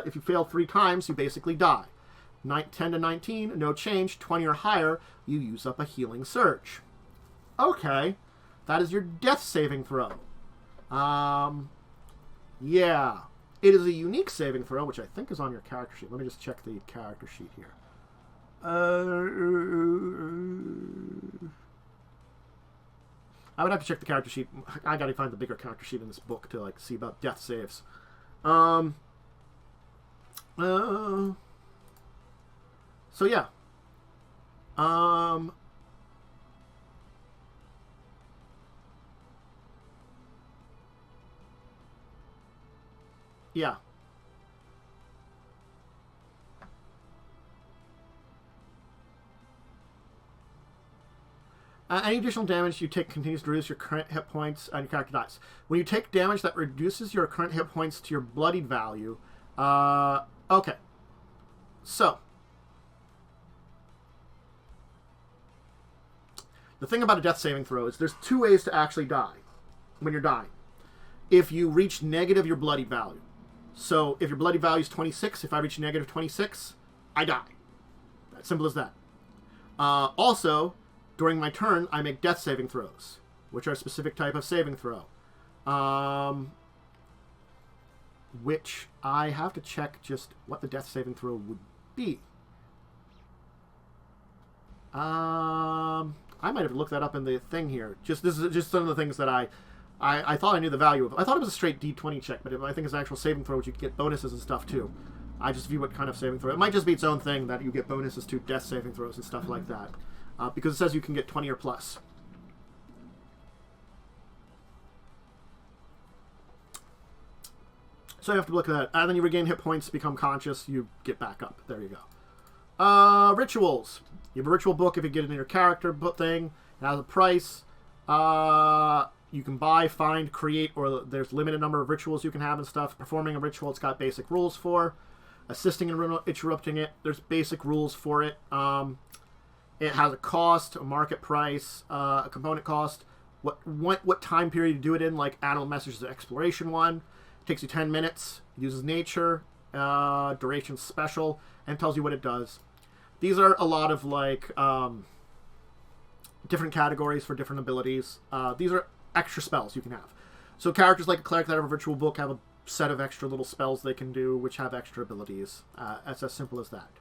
if you fail 3 times, you basically die. 10 to 19, no change. 20 or higher, you use up a healing surge. Okay, that is your death saving throw. Yeah, it is a unique saving throw, which I think is on your character sheet. Let me just check the character sheet here. I would have to check the character sheet. I gotta find the bigger character sheet in this book to see about death saves. So yeah. Yeah. Any additional damage you take continues to reduce your current hit points and your character dies. When you take damage that reduces your current hit points to your bloodied value... okay. So. The thing about a death saving throw is there's 2 ways to actually die when you're dying. If you reach negative your bloodied value. So if your bloodied value is 26, if I reach negative 26, I die. As simple as that. Also... during my turn, I make death saving throws, which are a specific type of saving throw. Which I have to check just what the death saving throw would be. I might have looked that up in the thing here. This is just some of the things that I I thought I knew the value of it. I thought it was a straight D20 check, but I think it's an actual saving throw, which you get bonuses and stuff too. I just view what kind of saving throw. It might just be its own thing that you get bonuses to death saving throws and stuff like that. Because it says you can get 20 or plus. So you have to look at that. And then you regain hit points, become conscious, you get back up. There you go. Rituals. You have a ritual book if you get it in your character thing. It has a price. You can buy, find, create, or there's limited number of rituals you can have and stuff. Performing a ritual, it's got basic rules for. Assisting and interrupting it, there's basic rules for it. It has a cost, a market price, a component cost, what time period you do it in, like Animal Message is the exploration one. It takes you 10 minutes, uses nature, duration special, and tells you what it does. These are a lot of like different categories for different abilities. These are extra spells you can have. So characters like a cleric that have a ritual book have a set of extra little spells they can do, which have extra abilities. It's as simple as that.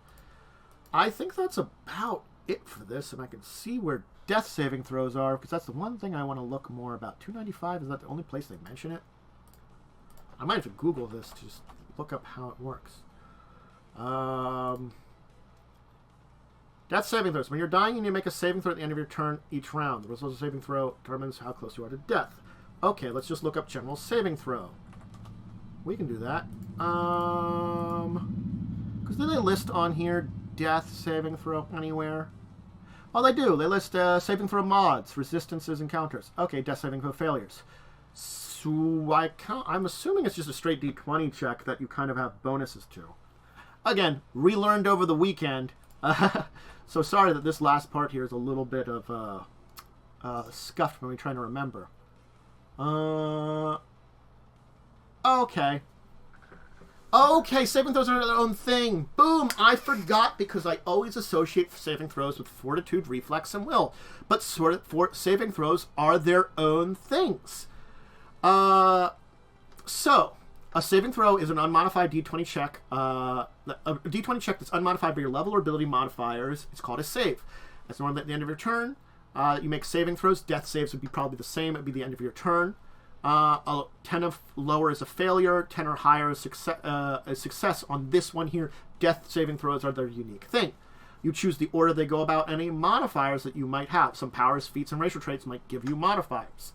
I think that's about it for this, and I can see where death saving throws are, because that's the one thing I want to look more about. 295, is that the only place they mention it? I might have to Google this to just look up how it works. Death saving throws. When you're dying, you need to make a saving throw at the end of your turn each round. The result of the saving throw determines how close you are to death. Okay, let's just look up general saving throw. We can do that. Because do they list on here death saving throw anywhere? Oh, they do. They list saving throw mods, resistances, and counters. Okay, death saving throw failures. So I'm assuming it's just a straight D20 check that you kind of have bonuses to. Again, relearned over the weekend. So sorry that this last part here is a little bit of scuffed when we're trying to remember. Okay. Okay, saving throws are their own thing. Boom! I forgot because I always associate saving throws with fortitude, reflex, and will. But saving throws are their own things. So, a saving throw is an unmodified D20 check. A D20 check that's unmodified by your level or ability modifiers. It's called a save. That's normally at the end of your turn. You make saving throws. Death saves would be probably the same. It would be the end of your turn. 10 of lower is a failure. 10 or higher is success on this one here. Death saving throws are their unique thing. You choose the order they go about, any modifiers that you might have. Some powers, feats, and racial traits might give you modifiers.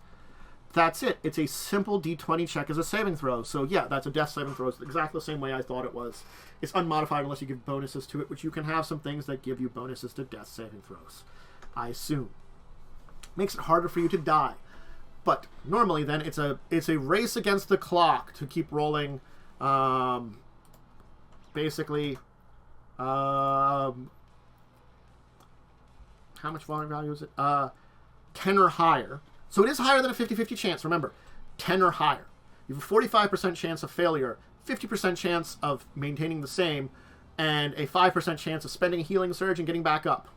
That's it. It's a simple D20 check as a saving throw. So yeah, that's a death saving throw. It's exactly the same way I thought it was. It's unmodified unless you give bonuses to it, which you can have some things that give you bonuses to death saving throws, I assume. Makes it harder for you to die. But normally then it's a race against the clock to keep rolling. Basically, how much volume value is it? 10 or higher. So it is higher than a 50-50 chance. Remember, 10 or higher. You have a 45% chance of failure, 50% chance of maintaining the same, and a 5% chance of spending a healing surge and getting back up.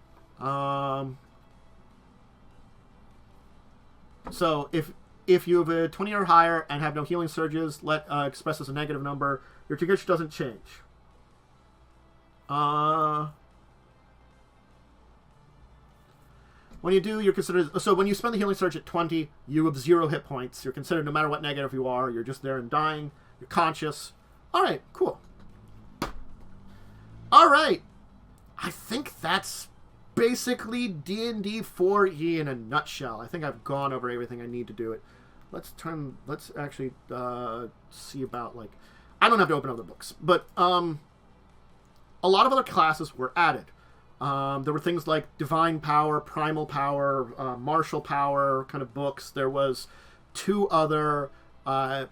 So if you have a 20 or higher and have no healing surges, express as a negative number, your TGH doesn't change. When you do, you're considered... So when you spend the healing surge at 20, you have 0 hit points. You're considered, no matter what negative you are, you're just there and dying. You're conscious. Alright, cool. Alright. I think that's basically D&D 4E in a nutshell. I think I've gone over everything I need to do it. Let's actually see about, like... I don't have to open other books. But a lot of other classes were added. There were things like Divine Power, Primal Power, Martial Power kind of books. There was 2 other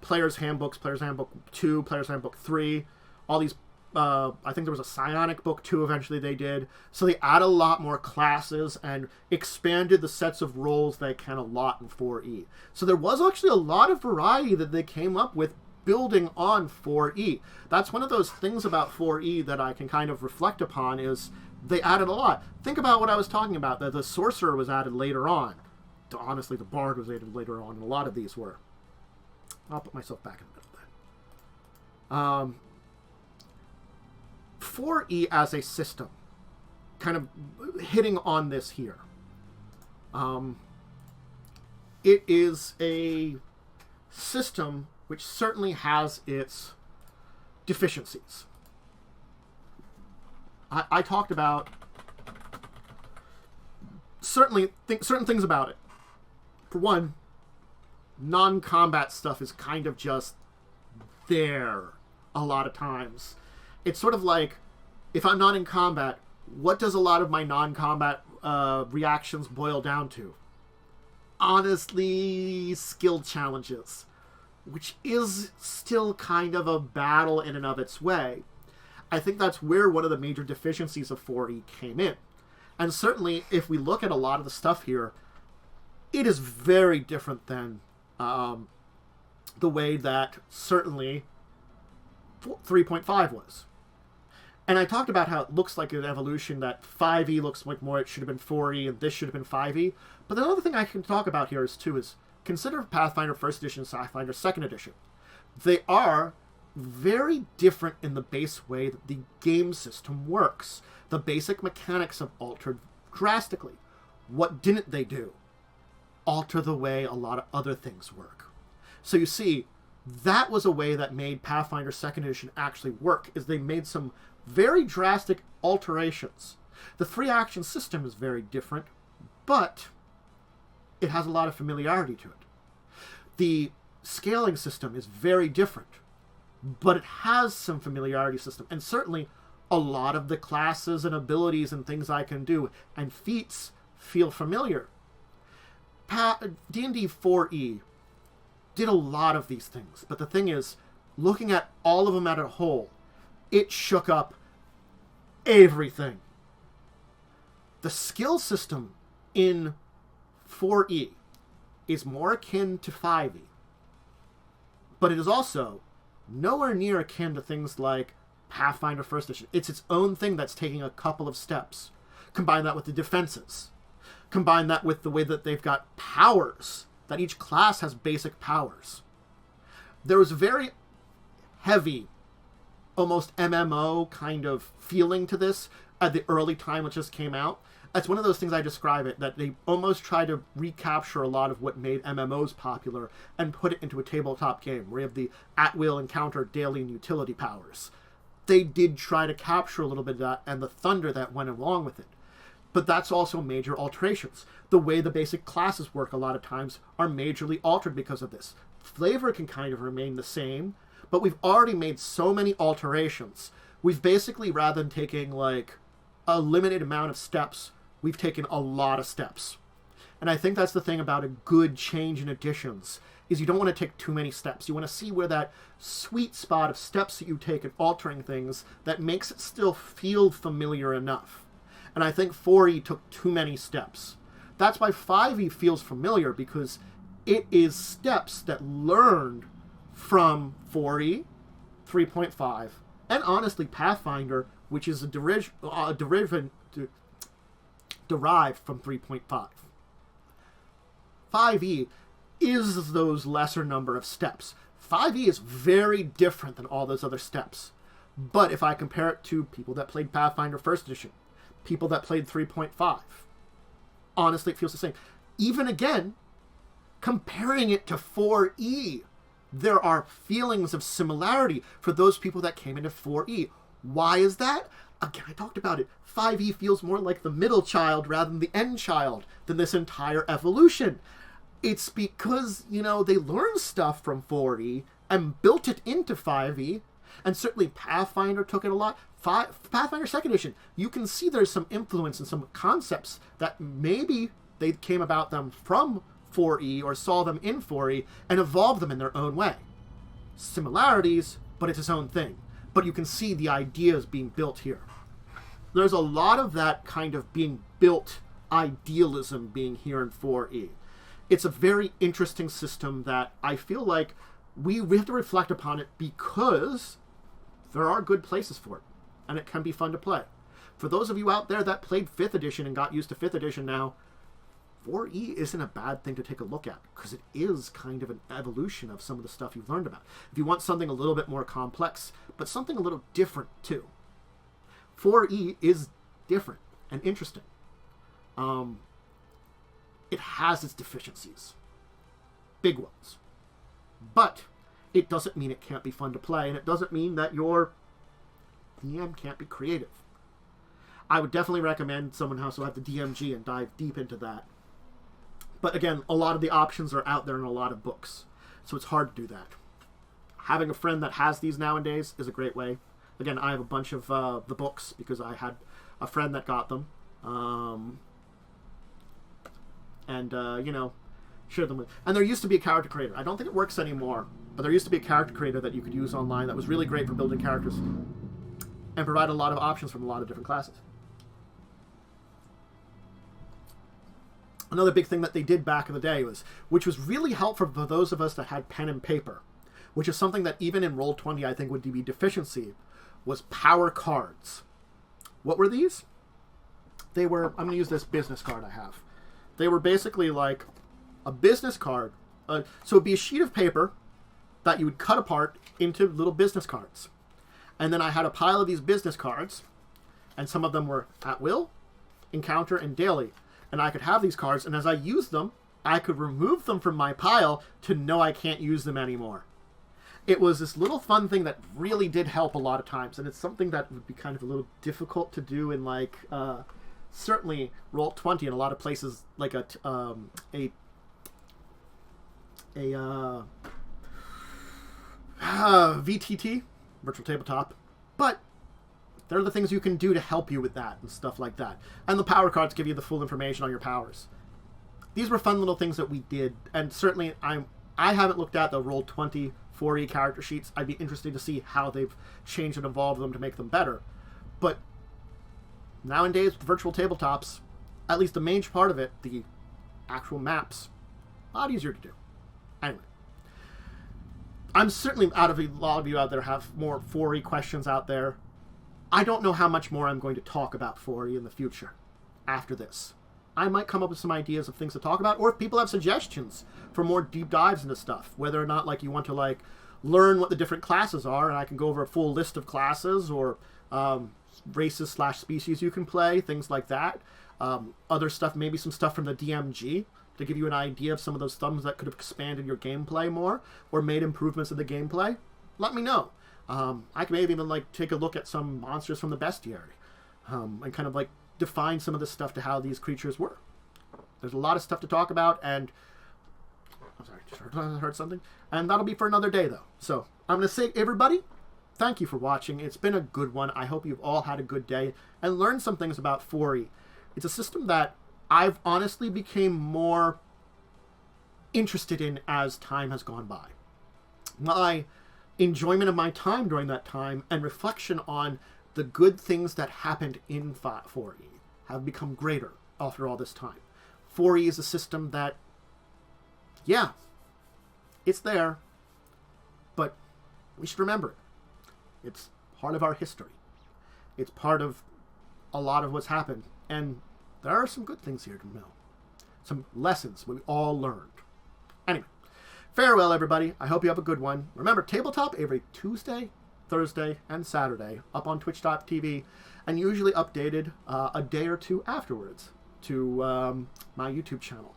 Player's Handbooks, Player's Handbook 2, Player's Handbook 3. All these, I think there was a Psionic book 2 eventually they did. So they added a lot more classes and expanded the sets of roles they can allot in 4E. So there was actually a lot of variety that they came up with building on 4E. That's one of those things about 4E that I can kind of reflect upon is... They added a lot. Think about what I was talking about, that the Sorcerer was added later on. Honestly, the Bard was added later on, and a lot of these were. I'll put myself back in the middle then. 4E as a system, kind of hitting on this here. It is a system which certainly has its deficiencies. I talked about certain things about it. For one, non-combat stuff is kind of just there a lot of times. It's sort of like, if I'm not in combat, what does a lot of my non-combat reactions boil down to? Honestly, skill challenges, which is still kind of a battle in and of its way. I think that's where one of the major deficiencies of 4E came in. And certainly, if we look at a lot of the stuff here, it is very different than the way that certainly 3.5 was. And I talked about how it looks like an evolution, that 5E looks like more it should have been 4E and this should have been 5E. But the other thing I can talk about here is consider Pathfinder 1st Edition and Pathfinder 2nd Edition. They are very different in the base way that the game system works. The basic mechanics have altered drastically. What didn't they do? Alter the way a lot of other things work. So you see, that was a way that made Pathfinder 2nd Edition actually work, is they made some very drastic alterations. The 3-action system is very different, but it has a lot of familiarity to it. The scaling system is very different, but it has some familiarity system, and certainly a lot of the classes and abilities and things I can do and feats feel familiar. D&D 4E did a lot of these things, but the thing is, looking at all of them as a whole, it shook up everything. The skill system in 4E is more akin to 5E, but it is also nowhere near akin to things like Pathfinder 1st Edition. It's its own thing that's taking a couple of steps. Combine that with the defenses. Combine that with the way that they've got powers, that each class has basic powers. There was a very heavy, almost MMO kind of feeling to this at the early time it just came out. That's one of those things I describe it, that they almost try to recapture a lot of what made MMOs popular and put it into a tabletop game, where you have the at-will encounter daily and utility powers. They did try to capture a little bit of that and the thunder that went along with it. But that's also major alterations. The way the basic classes work a lot of times are majorly altered because of this. Flavor can kind of remain the same, but we've already made so many alterations. We've basically, rather than taking like a limited amount of steps, we've taken a lot of steps. And I think that's the thing about a good change in additions, is you don't want to take too many steps. You want to see where that sweet spot of steps that you take in altering things that makes it still feel familiar enough. And I think 4E took too many steps. That's why 5E feels familiar, because it is steps that learned from 4E, 3.5, and honestly Pathfinder, which is derived from 3.5. 5E is those lesser number of steps. 5E is very different than all those other steps. But if I compare it to people that played Pathfinder 1st Edition, people that played 3.5, honestly, it feels the same. Even again, comparing it to 4E, there are feelings of similarity for those people that came into 4E. Why is that? Again, I talked about it. 5E feels more like the middle child rather than the end child than this entire evolution. It's because, they learned stuff from 4E and built it into 5E, and certainly Pathfinder took it a lot. Pathfinder 2nd Edition, you can see there's some influence and some concepts that maybe they came about them from 4E or saw them in 4E and evolved them in their own way. Similarities, but it's its own thing. But you can see the ideas being built here. There's a lot of that kind of being built idealism being here in 4E. It's a very interesting system that I feel like we have to reflect upon it, because there are good places for it, and it can be fun to play. For those of you out there that played 5th edition and got used to 5th edition now, 4E isn't a bad thing to take a look at, because it is kind of an evolution of some of the stuff you've learned about. If you want something a little bit more complex, but something a little different too, 4E is different and interesting. It has its deficiencies. Big ones. But it doesn't mean it can't be fun to play, and it doesn't mean that your DM can't be creative. I would definitely recommend someone has to have the DMG and dive deep into that. But again, a lot of the options are out there in a lot of books, so it's hard to do that. Having a friend that has these nowadays is a great way. Again, I have a bunch of the books because I had a friend that got them. You know, share them with. And there used to be a character creator. I don't think it works anymore, but there used to be a character creator that you could use online that was really great for building characters and provide a lot of options from a lot of different classes. Another big thing that they did back in the day which was really helpful for those of us that had pen and paper, which is something that even in Roll20 I think would be deficiency, was power cards. What were these? They were, I'm going to use this business card I have. They were basically like a business card. So it'd be a sheet of paper that you would cut apart into little business cards. And then I had a pile of these business cards, and some of them were at will, encounter, and daily. And I could have these cards, and as I used them, I could remove them from my pile to know I can't use them anymore. It was this little fun thing that really did help a lot of times, and it's something that would be kind of a little difficult to do in, like, certainly Roll20 in a lot of places, like VTT, virtual tabletop, but there are the things you can do to help you with that and stuff like that. And the power cards give you the full information on your powers. These were fun little things that we did, and certainly I haven't looked at the Roll20 4E character sheets. I'd be interested to see how they've changed and evolved them to make them better. But nowadays, with virtual tabletops, at least the main part of it, the actual maps, a lot easier to do. Anyway, I'm certainly out of a lot of you out there have more 4E questions out there. I don't know how much more I'm going to talk about 4E in the future after this. I might come up with some ideas of things to talk about, or if people have suggestions for more deep dives into stuff, whether or not like you want to like learn what the different classes are, and I can go over a full list of classes or races / species you can play, things like that. Other stuff, maybe some stuff from the DMG to give you an idea of some of those thumbs that could have expanded your gameplay more or made improvements in the gameplay. Let me know. I can maybe even like take a look at some monsters from the bestiary and kind of like define some of the stuff to how these creatures were. There's a lot of stuff to talk about, and I'm sorry, just heard something. And that'll be for another day, though. So I'm going to say, everybody, thank you for watching. It's been a good one. I hope you've all had a good day and learned some things about 4E. It's a system that I've honestly became more interested in as time has gone by. My enjoyment of my time during that time and reflection on the good things that happened in 4E have become greater after all this time. 4E is a system that, yeah, it's there, but we should remember it. It's part of our history. It's part of a lot of what's happened, and there are some good things here to know. Some lessons we all learned. Anyway, farewell, everybody. I hope you have a good one. Remember, Tabletop every Tuesday, Thursday, and Saturday up on twitch.tv, and usually updated a day or two afterwards to my YouTube channel.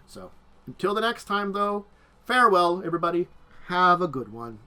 So, until the next time, though, farewell, everybody. Have a good one.